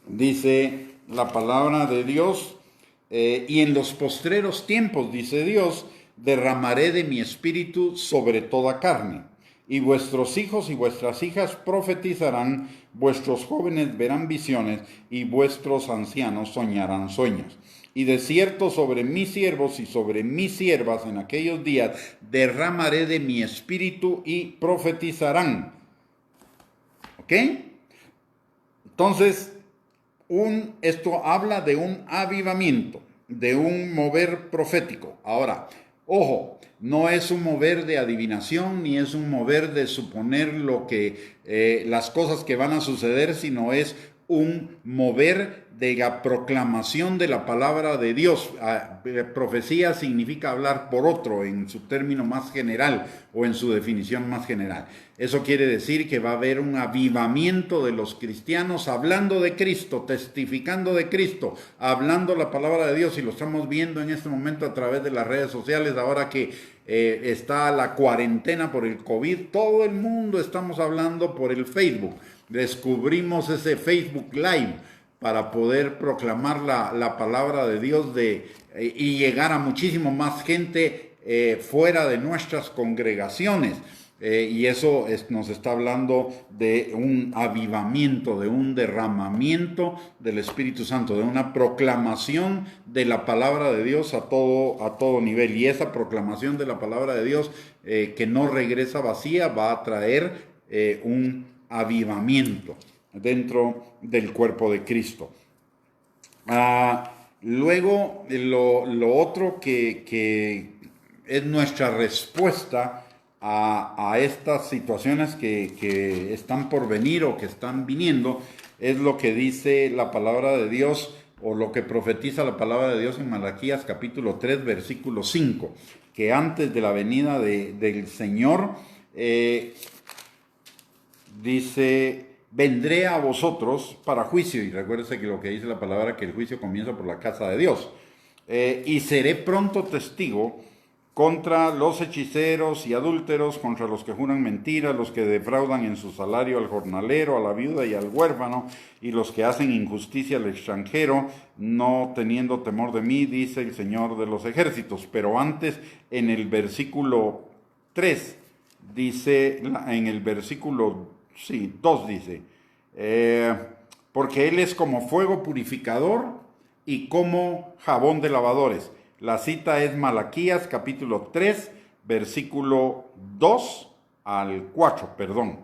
Dice la palabra de Dios, y en los postreros tiempos, dice Dios, derramaré de mi espíritu sobre toda carne, y vuestros hijos y vuestras hijas profetizarán, vuestros jóvenes verán visiones, y vuestros ancianos soñarán sueños. Y de cierto sobre mis siervos y sobre mis siervas en aquellos días derramaré de mi espíritu y profetizarán. ¿Ok? Entonces, esto habla de un avivamiento, de un mover profético. Ahora, ojo, no es un mover de adivinación, ni es un mover de suponer las cosas que van a suceder, sino es un mover de la proclamación de la palabra de Dios. Profecía significa hablar por otro en su término más general o en su definición más general. Eso quiere decir que va a haber un avivamiento de los cristianos hablando de Cristo, testificando de Cristo, hablando la palabra de Dios, y lo estamos viendo en este momento a través de las redes sociales. Ahora que está la cuarentena por el COVID, todo el mundo estamos hablando por el Facebook. Descubrimos ese Facebook Live para poder proclamar la palabra de Dios y llegar a muchísimo más gente fuera de nuestras congregaciones. Y eso nos está hablando de un avivamiento, de un derramamiento del Espíritu Santo, de una proclamación de la palabra de Dios a todo nivel. Y esa proclamación de la palabra de Dios que no regresa vacía va a traer un avivamiento dentro del cuerpo de Cristo. Luego, lo otro que es nuestra respuesta a estas situaciones que están por venir o que están viniendo, es lo que dice la palabra de Dios, o lo que profetiza la palabra de Dios en Malaquías capítulo 3, versículo 5, que antes de la venida del Señor, dice: vendré a vosotros para juicio. Y recuérdese que lo que dice la palabra, que el juicio comienza por la casa de Dios. Y seré pronto testigo contra los hechiceros y adúlteros, contra los que juran mentiras, los que defraudan en su salario al jornalero, a la viuda y al huérfano, y los que hacen injusticia al extranjero, no teniendo temor de mí, dice el Señor de los ejércitos. Pero antes, en el versículo 3, dice, en el versículo 2 dice, porque Él es como fuego purificador y como jabón de lavadores. La cita es Malaquías capítulo 3, versículo 2 al 4, perdón.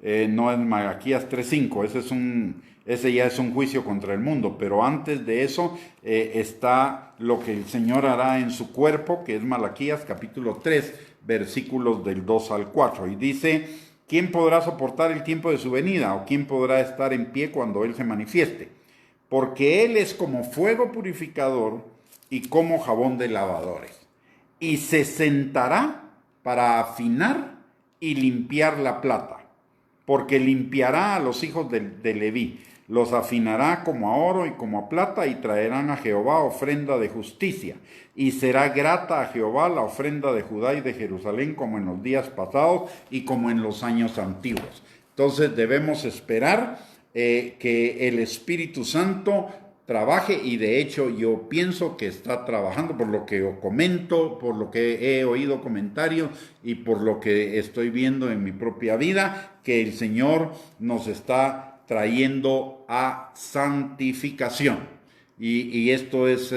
No es Malaquías 3:5, ese ya es un juicio contra el mundo, pero antes de eso está lo que el Señor hará en su cuerpo, que es Malaquías capítulo 3, versículos del 2 al 4, y dice: ¿quién podrá soportar el tiempo de su venida? ¿O quién podrá estar en pie cuando Él se manifieste? Porque Él es como fuego purificador y como jabón de lavadores. Y se sentará para afinar y limpiar la plata, porque limpiará a los hijos de Leví, los afinará como a oro y como a plata, y traerán a Jehová ofrenda de justicia. Y será grata a Jehová la ofrenda de Judá y de Jerusalén, como en los días pasados y como en los años antiguos. Entonces debemos esperar que el Espíritu Santo trabaje, y de hecho yo pienso que está trabajando, por lo que yo comento, por lo que he oído comentarios y por lo que estoy viendo en mi propia vida, que el Señor nos está trayendo a santificación. Y esto es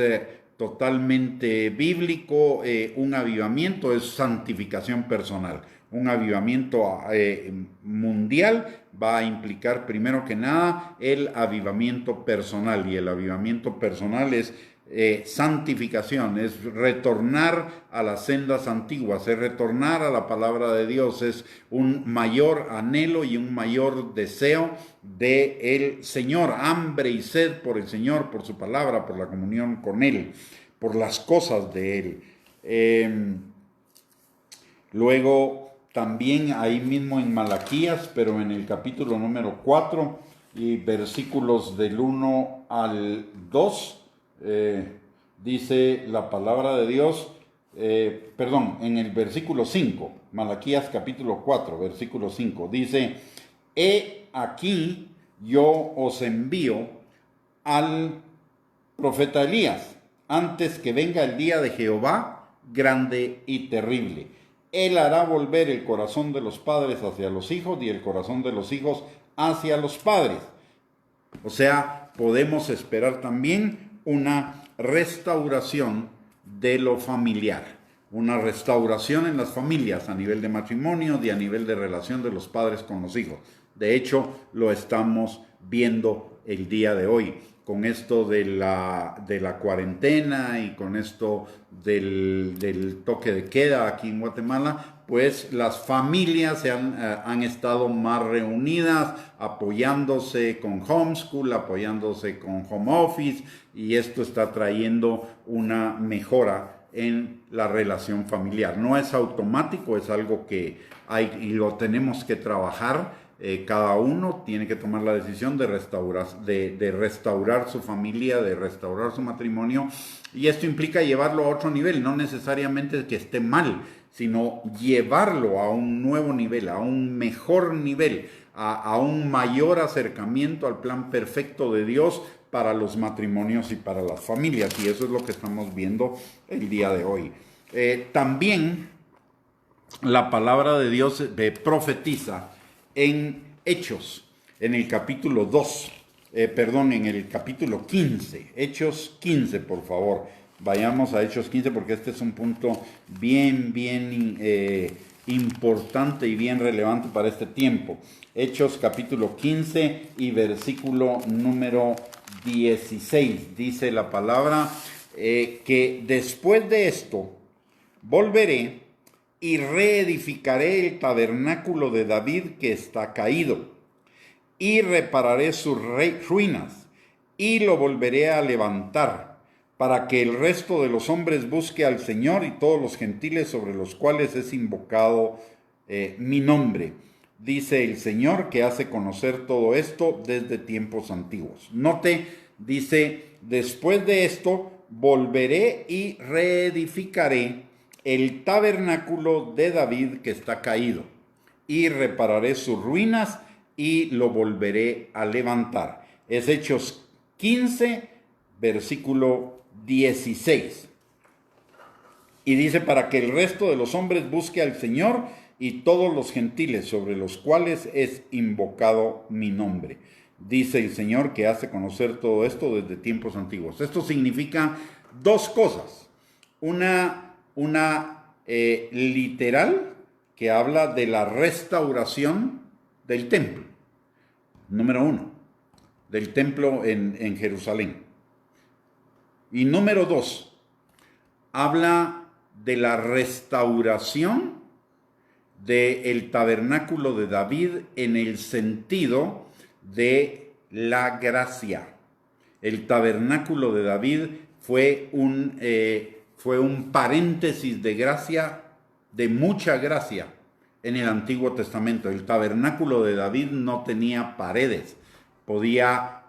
totalmente bíblico. Un avivamiento es santificación personal. Un avivamiento mundial va a implicar primero que nada el avivamiento personal, y el avivamiento personal es santificación, es retornar a las sendas antiguas, es retornar a la palabra de Dios, es un mayor anhelo y un mayor deseo de el Señor, hambre y sed por el Señor, por su palabra, por la comunión con Él, por las cosas de Él. Luego también ahí mismo en Malaquías, pero en el capítulo número 4 y versículos del 1 al 2, dice la palabra de Dios, en el versículo 5, Malaquías capítulo 4, versículo 5, dice: he aquí yo os envío al profeta Elías, antes que venga el día de Jehová grande y terrible. Él hará volver el corazón de los padres hacia los hijos y el corazón de los hijos hacia los padres. O sea, podemos esperar también una restauración de lo familiar, una restauración en las familias a nivel de matrimonio y a nivel de relación de los padres con los hijos. De hecho, lo estamos viendo el día de hoy, con esto de la cuarentena y con esto del toque de queda aquí en Guatemala. Pues las familias han estado más reunidas, apoyándose con homeschool, apoyándose con home office, y esto está trayendo una mejora en la relación familiar. No es automático, es algo que hay y lo tenemos que trabajar. Cada uno tiene que tomar la decisión de restaurar su familia, de restaurar su matrimonio, y esto implica llevarlo a otro nivel, no necesariamente que esté mal, sino llevarlo a un nuevo nivel, a un mejor nivel, a un mayor acercamiento al plan perfecto de Dios para los matrimonios y para las familias, y eso es lo que estamos viendo el día de hoy. También la palabra de Dios profetiza en Hechos, en el capítulo 2, en el capítulo 15, Hechos 15, por favor. Vayamos a Hechos 15 porque este es un punto bien importante y bien relevante para este tiempo. Hechos capítulo 15 y versículo número 16. Dice la palabra que después de esto volveré y reedificaré el tabernáculo de David que está caído, y repararé sus ruinas, y lo volveré a levantar, para que el resto de los hombres busque al Señor y todos los gentiles sobre los cuales es invocado mi nombre. Dice el Señor, que hace conocer todo esto desde tiempos antiguos. Note, dice: después de esto volveré y reedificaré el tabernáculo de David que está caído, y repararé sus ruinas y lo volveré a levantar. Es Hechos 15, versículo 16. Y dice: para que el resto de los hombres busque al Señor y todos los gentiles sobre los cuales es invocado mi nombre. Dice el Señor, que hace conocer todo esto desde tiempos antiguos. Esto significa dos cosas. Una literal, que habla de la restauración del templo. Número 1, del templo en Jerusalén. Y número 2, habla de la restauración del tabernáculo de David en el sentido de la gracia. El tabernáculo de David fue un paréntesis de gracia, de mucha gracia en el Antiguo Testamento. El tabernáculo de David no tenía paredes, podía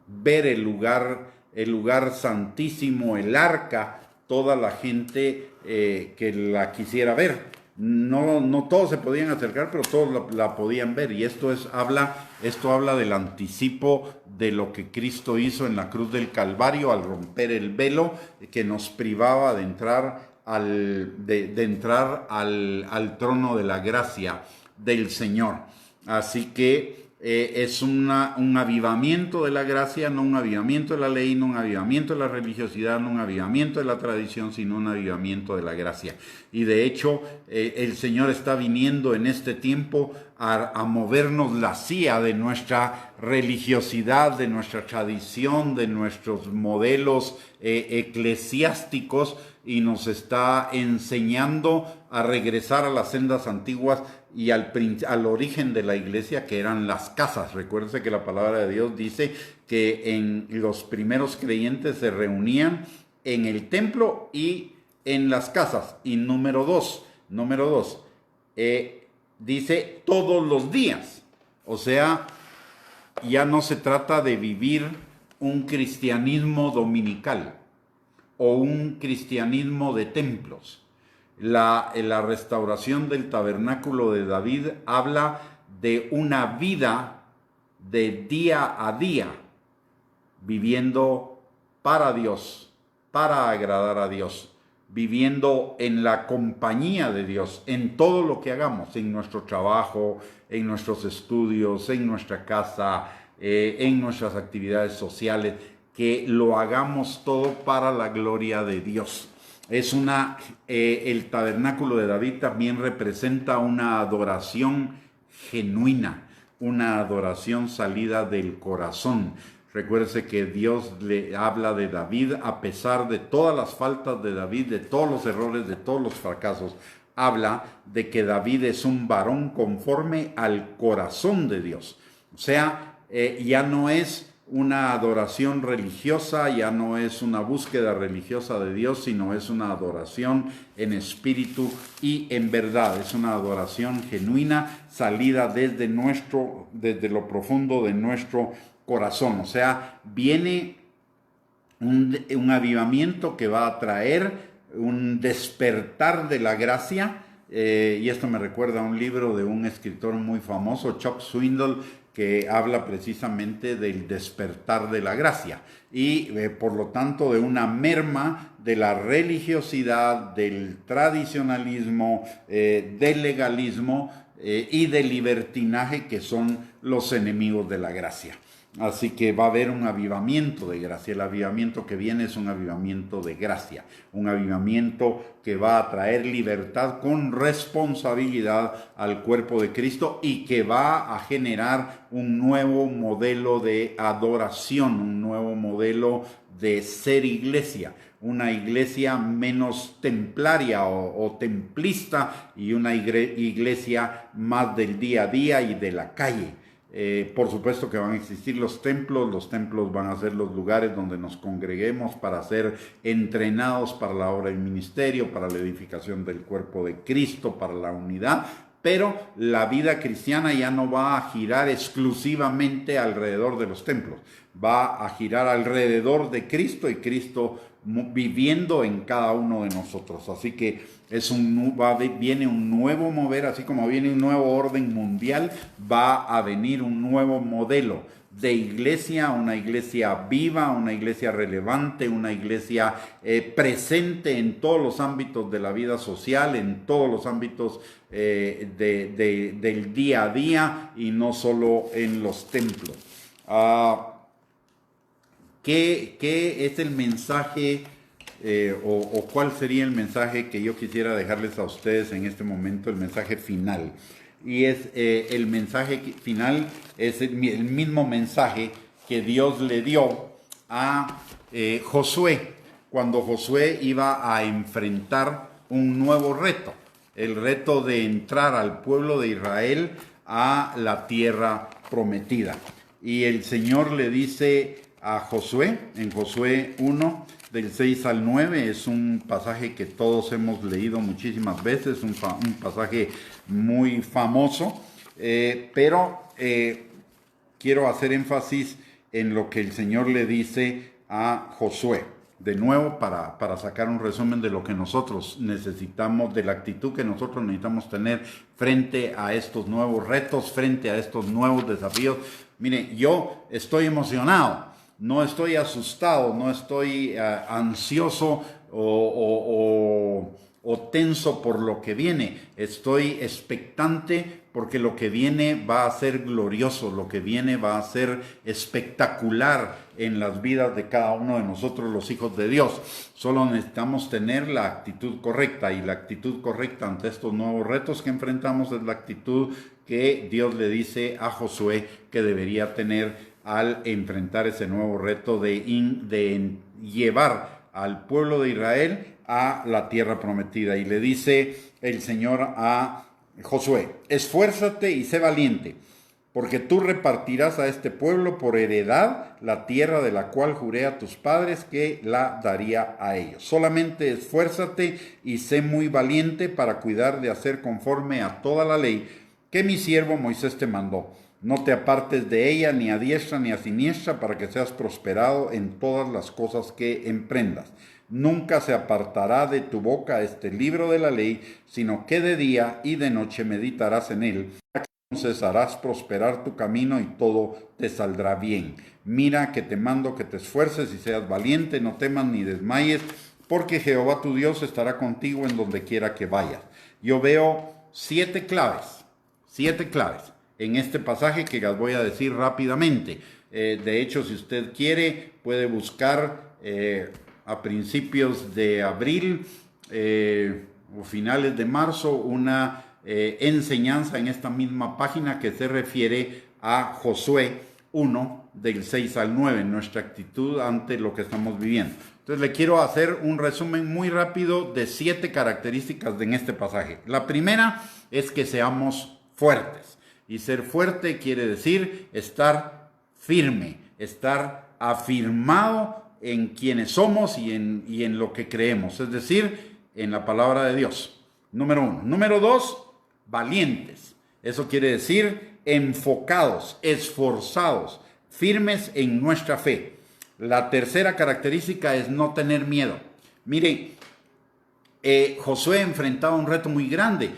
ver el lugar santísimo, el arca, toda la gente que la quisiera ver. No todos se podían acercar, pero todos la podían ver. Y esto habla del anticipo de lo que Cristo hizo en la cruz del Calvario al romper el velo que nos privaba de entrar al trono de la gracia del Señor. Así que es un avivamiento de la gracia, no un avivamiento de la ley, no un avivamiento de la religiosidad, no un avivamiento de la tradición, sino un avivamiento de la gracia. Y de hecho, el Señor está viniendo en este tiempo a movernos la silla de nuestra religiosidad, de nuestra tradición, de nuestros modelos eclesiásticos, y nos está enseñando a regresar a las sendas antiguas y al origen de la iglesia, que eran las casas. Recuérdense que la palabra de Dios dice que en los primeros creyentes se reunían en el templo y en las casas. Y número dos, dice todos los días. O sea, ya no se trata de vivir un cristianismo dominical o un cristianismo de templos. La restauración del tabernáculo de David habla de una vida de día a día, viviendo para Dios, para agradar a Dios, viviendo en la compañía de Dios, en todo lo que hagamos, en nuestro trabajo, en nuestros estudios, en nuestra casa, en nuestras actividades sociales, que lo hagamos todo para la gloria de Dios. El tabernáculo de David también representa una adoración genuina, una adoración salida del corazón. Recuérdese que Dios le habla de David a pesar de todas las faltas de David, de todos los errores, de todos los fracasos. Habla de que David es un varón conforme al corazón de Dios. O sea, ya no es una adoración religiosa, ya no es una búsqueda religiosa de Dios, sino es una adoración en espíritu y en verdad. Es una adoración genuina, salida desde lo profundo de nuestro corazón. O sea, viene un avivamiento que va a traer un despertar de la gracia. Y esto me recuerda a un libro de un escritor muy famoso, Chuck Swindoll, que habla precisamente del despertar de la gracia y por lo tanto de una merma de la religiosidad, del tradicionalismo, del legalismo y del libertinaje, que son los enemigos de la gracia. Así que va a haber un avivamiento de gracia. El avivamiento que viene es un avivamiento de gracia, un avivamiento que va a traer libertad con responsabilidad al cuerpo de Cristo y que va a generar un nuevo modelo de adoración, un nuevo modelo de ser iglesia, una iglesia menos templaria o templista, y una iglesia más del día a día y de la calle. Por supuesto que van a existir los templos van a ser los lugares donde nos congreguemos para ser entrenados para la obra del ministerio, para la edificación del cuerpo de Cristo, para la unidad, pero la vida cristiana ya no va a girar exclusivamente alrededor de los templos, va a girar alrededor de Cristo y Cristo viviendo en cada uno de nosotros. Así que viene un nuevo mover, así como viene un nuevo orden mundial, va a venir un nuevo modelo de iglesia, una iglesia viva, una iglesia relevante, una iglesia presente en todos los ámbitos de la vida social, en todos los ámbitos del día a día y no solo en los templos. ¿Qué es el mensaje o cuál sería el mensaje que yo quisiera dejarles a ustedes en este momento, el mensaje final? Y el mensaje final es el mismo mensaje que Dios le dio a Josué, cuando Josué iba a enfrentar un nuevo reto, el reto de entrar al pueblo de Israel a la tierra prometida. Y el Señor le dice a Josué, en Josué 1, del 6 al 9, es un pasaje que todos hemos leído muchísimas veces, un pasaje muy famoso, pero quiero hacer énfasis en lo que el Señor le dice a Josué. de nuevo para sacar un resumen de lo que nosotros necesitamos, de la actitud que nosotros necesitamos tener frente a estos nuevos retos, frente a estos nuevos desafíos. Mire, yo estoy emocionado, no estoy asustado, no estoy ansioso o tenso por lo que viene. Estoy expectante porque lo que viene va a ser glorioso, lo que viene va a ser espectacular en las vidas de cada uno de nosotros, los hijos de Dios. Solo necesitamos tener la actitud correcta, y la actitud correcta ante estos nuevos retos que enfrentamos es la actitud que Dios le dice a Josué que debería tener al enfrentar ese nuevo reto de llevar al pueblo de Israel a la tierra prometida. Y le dice el Señor a Josué: esfuérzate y sé valiente, porque tú repartirás a este pueblo por heredad la tierra de la cual juré a tus padres que la daría a ellos. Solamente esfuérzate y sé muy valiente para cuidar de hacer conforme a toda la ley que mi siervo Moisés te mandó. No te apartes de ella ni a diestra ni a siniestra, para que seas prosperado en todas las cosas que emprendas. Nunca se apartará de tu boca este libro de la ley, sino que de día y de noche meditarás en él. Entonces harás prosperar tu camino y todo te saldrá bien. Mira que te mando que te esfuerces y seas valiente, no temas ni desmayes, porque Jehová tu Dios estará contigo en donde quiera que vayas. Yo veo 7 claves en este pasaje que las voy a decir rápidamente. De hecho, si usted quiere, puede buscar a principios de abril o finales de marzo una enseñanza en esta misma página que se refiere a Josué 1 del 6 al 9, nuestra actitud ante lo que estamos viviendo. Entonces le quiero hacer un resumen muy rápido de 7 características en este pasaje. La primera es que seamos fuertes. Y ser fuerte quiere decir estar firme, estar afirmado en quienes somos y en lo que creemos, es decir, en la palabra de Dios. Número 1. Número 2, valientes. Eso quiere decir enfocados, esforzados, firmes en nuestra fe. La tercera característica es no tener miedo. Mire, Josué enfrentaba un reto muy grande.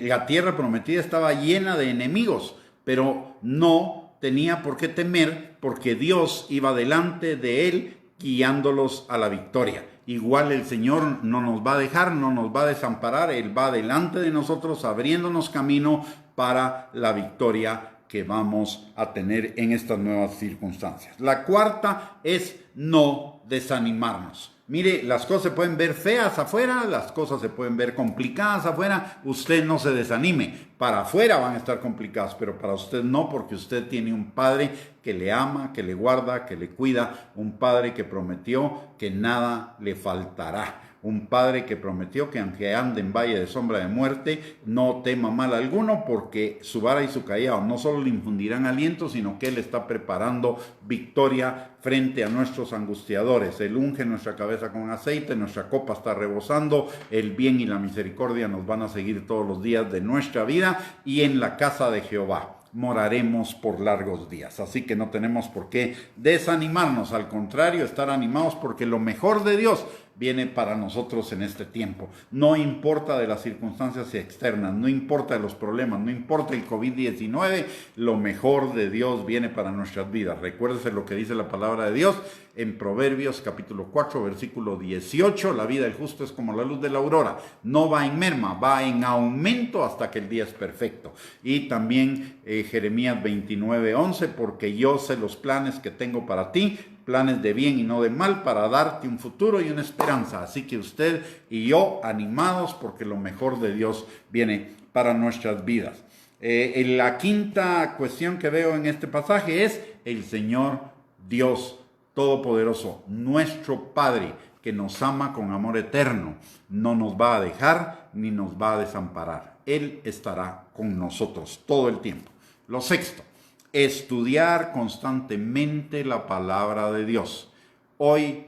La tierra prometida estaba llena de enemigos, pero no tenía por qué temer, porque Dios iba delante de él guiándolos a la victoria. Igual el Señor no nos va a dejar, no nos va a desamparar. Él va delante de nosotros abriéndonos camino para la victoria que vamos a tener en estas nuevas circunstancias. La cuarta es no desanimarnos. Mire, las cosas se pueden ver feas afuera, las cosas se pueden ver complicadas afuera. Usted no se desanime. Para afuera van a estar complicadas, pero para usted no, porque usted tiene un Padre que le ama, que le guarda, que le cuida. Un Padre que prometió que nada le faltará. Un Padre que prometió que aunque ande en valle de sombra de muerte, no tema mal alguno, porque su vara y su callado no solo le infundirán aliento, sino que Él está preparando victoria frente a nuestros angustiadores. Él unge nuestra cabeza con aceite, nuestra copa está rebosando, el bien y la misericordia nos van a seguir todos los días de nuestra vida, y en la casa de Jehová moraremos por largos días. Así que no tenemos por qué desanimarnos, al contrario, estar animados, porque lo mejor de Dios viene para nosotros en este tiempo. No importa de las circunstancias externas, no importa de los problemas, no importa el COVID-19, lo mejor de Dios viene para nuestras vidas. Recuérdese lo que dice la palabra de Dios en Proverbios capítulo 4, versículo 18, la vida del justo es como la luz de la aurora, no va en merma, va en aumento hasta que el día es perfecto. Y también Jeremías 29, 11, porque yo sé los planes que tengo para ti, planes de bien y no de mal, para darte un futuro y una esperanza. Así que usted y yo animados, porque lo mejor de Dios viene para nuestras vidas. La quinta cuestión que veo en este pasaje es el Señor Dios Todopoderoso, nuestro Padre, que nos ama con amor eterno, no nos va a dejar ni nos va a desamparar. Él estará con nosotros todo el tiempo. Lo sexto, estudiar constantemente la palabra de Dios. Hoy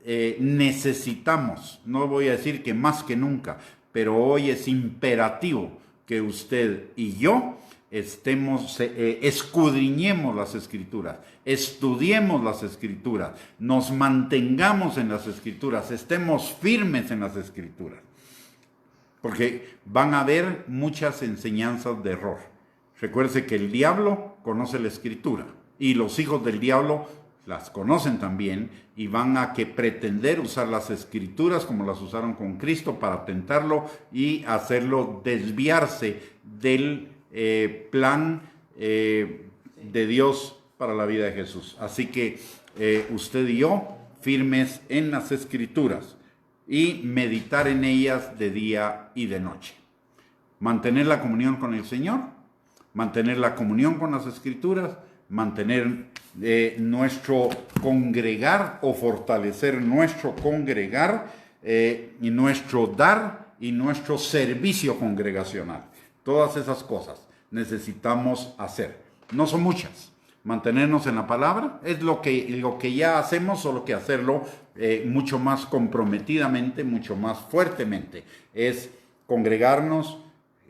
necesitamos, no voy a decir que más que nunca, pero hoy es imperativo que usted y yo escudriñemos las Escrituras, estudiemos las Escrituras, nos mantengamos en las Escrituras, estemos firmes en las Escrituras. Porque van a haber muchas enseñanzas de error. Recuerde que el diablo conoce la Escritura y los hijos del diablo las conocen también y van a pretender usar las Escrituras como las usaron con Cristo para tentarlo y hacerlo desviarse del plan de Dios para la vida de Jesús. Así que usted y yo firmes en las Escrituras y meditar en ellas de día y de noche. Mantener la comunión con el Señor, mantener la comunión con las Escrituras, mantener nuestro congregar o fortalecer nuestro congregar y nuestro dar y nuestro servicio congregacional. Todas esas cosas necesitamos hacer. No son muchas. Mantenernos en la palabra es lo que ya hacemos, solo que hacerlo mucho más comprometidamente, mucho más fuertemente. Es congregarnos,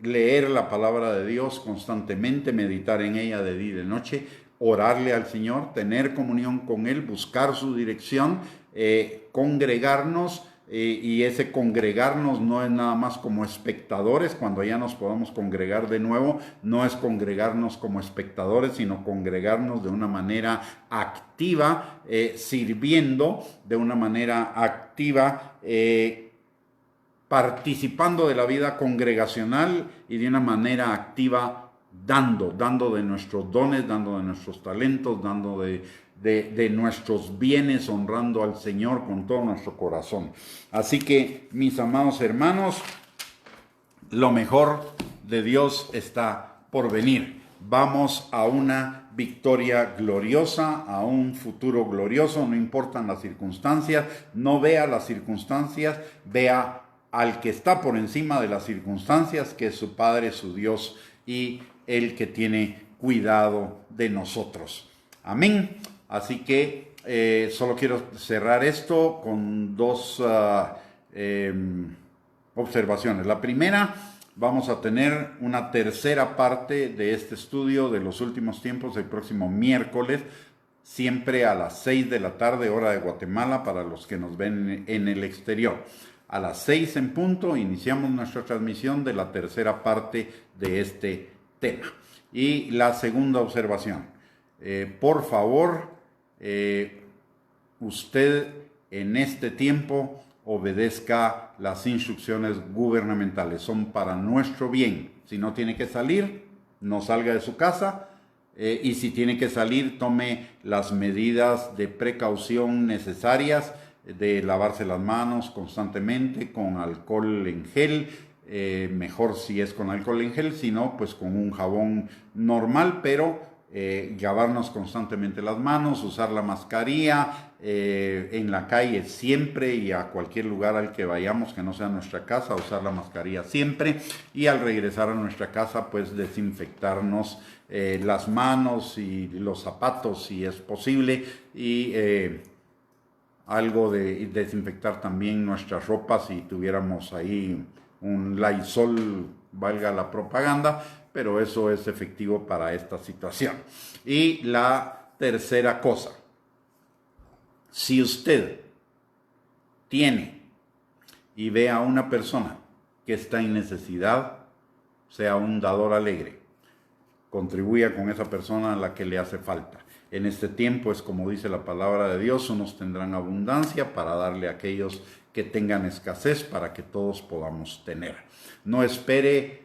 leer la palabra de Dios constantemente, meditar en ella de día y de noche, orarle al Señor, tener comunión con Él, buscar su dirección, congregarnos. Y ese congregarnos no es nada más como espectadores, cuando ya nos podamos congregar de nuevo, no es congregarnos como espectadores, sino congregarnos de una manera activa, sirviendo de una manera activa, participando de la vida congregacional y de una manera activa dando de nuestros dones, dando de nuestros talentos, dando de nuestros bienes, honrando al Señor con todo nuestro corazón. Así que, mis amados hermanos, lo mejor de Dios está por venir. Vamos a una victoria gloriosa, a un futuro glorioso, no importan las circunstancias, no vea las circunstancias, vea al que está por encima de las circunstancias, que es su Padre, su Dios y el que tiene cuidado de nosotros. Amén. Así que solo quiero cerrar esto con dos observaciones. La primera, vamos a tener una tercera parte de este estudio de los últimos tiempos el próximo miércoles, siempre a las 6 de la tarde, hora de Guatemala, para los que nos ven en el exterior. A las 6 en punto iniciamos nuestra transmisión de la tercera parte de este tema. Y la segunda observación, por favor, usted en este tiempo obedezca las instrucciones gubernamentales, son para nuestro bien. Si no tiene que salir, no salga de su casa, y si tiene que salir, tome las medidas de precaución necesarias, de lavarse las manos constantemente con alcohol en gel, mejor si es con alcohol en gel, si no, pues con un jabón normal, pero lavarnos constantemente las manos, usar la mascarilla en la calle siempre y a cualquier lugar al que vayamos que no sea nuestra casa, usar la mascarilla siempre, y al regresar a nuestra casa pues desinfectarnos las manos y los zapatos si es posible, y algo de desinfectar también nuestras ropas si tuviéramos ahí un Lysol, valga la propaganda, pero eso es efectivo para esta situación. Y la tercera cosa, si usted tiene y ve a una persona que está en necesidad, sea un dador alegre, contribuya con esa persona a la que le hace falta. En este tiempo es como dice la palabra de Dios, unos tendrán abundancia para darle a aquellos que tengan escasez, para que todos podamos tener. No espere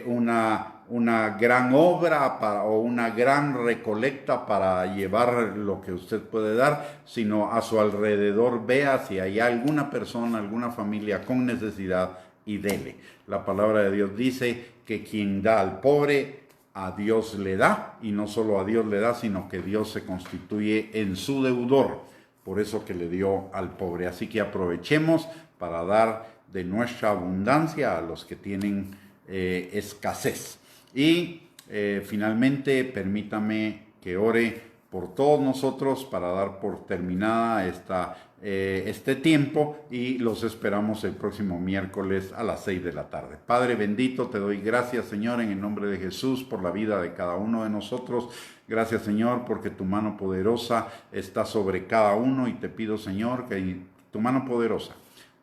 una gran obra o una gran recolecta para llevar lo que usted puede dar, sino a su alrededor vea si hay alguna persona, alguna familia con necesidad y dele. La palabra de Dios dice que quien da al pobre, a Dios le da, y no solo a Dios le da, sino que Dios se constituye en su deudor, por eso que le dio al pobre. Así que aprovechemos para dar de nuestra abundancia a los que tienen escasez. Y finalmente, permítame que ore por todos nosotros para dar por terminada esta este tiempo y los esperamos el próximo miércoles a las 6 de la tarde. Padre bendito, te doy gracias, Señor, en el nombre de Jesús por la vida de cada uno de nosotros. Gracias, Señor, porque tu mano poderosa está sobre cada uno y te pido, Señor, que tu mano poderosa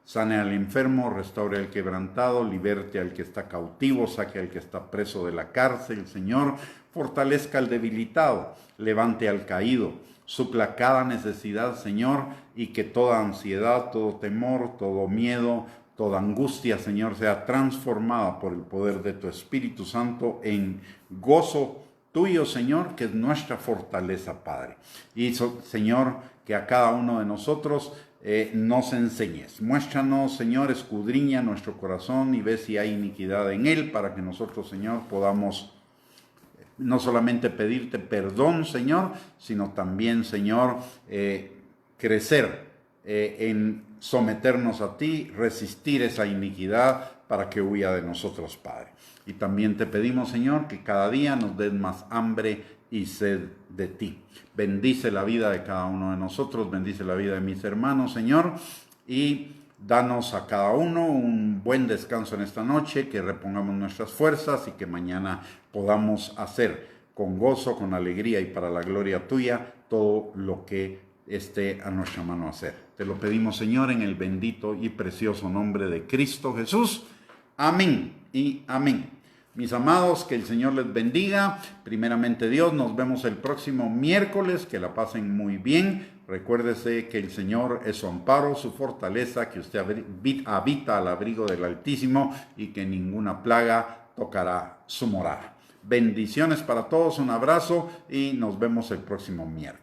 sane al enfermo, restaure al quebrantado, liberte al que está cautivo, saque al que está preso de la cárcel, Señor, fortalezca al debilitado, levante al caído, supla cada necesidad, Señor, y que toda ansiedad, todo temor, todo miedo, toda angustia, Señor, sea transformada por el poder de tu Espíritu Santo en gozo tuyo, Señor, que es nuestra fortaleza, Padre. Y Señor, que a cada uno de nosotros nos enseñes. Muéstranos, Señor, escudriña nuestro corazón y ve si hay iniquidad en él, para que nosotros, Señor, podamos no solamente pedirte perdón, Señor, sino también, Señor, crecer en someternos a ti, resistir esa iniquidad para que huya de nosotros, Padre. Y también te pedimos, Señor, que cada día nos des más hambre y sed de ti. Bendice la vida de cada uno de nosotros, bendice la vida de mis hermanos, Señor, y danos a cada uno un buen descanso en esta noche, que repongamos nuestras fuerzas y que mañana podamos hacer con gozo, con alegría y para la gloria tuya todo lo que esté a nuestra mano hacer. Te lo pedimos, Señor, en el bendito y precioso nombre de Cristo Jesús. Amén y amén. Mis amados, que el Señor les bendiga. Primeramente Dios, nos vemos el próximo miércoles. Que la pasen muy bien. Recuérdese que el Señor es su amparo, su fortaleza, que usted habita al abrigo del Altísimo y que ninguna plaga tocará su morada. Bendiciones para todos, un abrazo y nos vemos el próximo miércoles.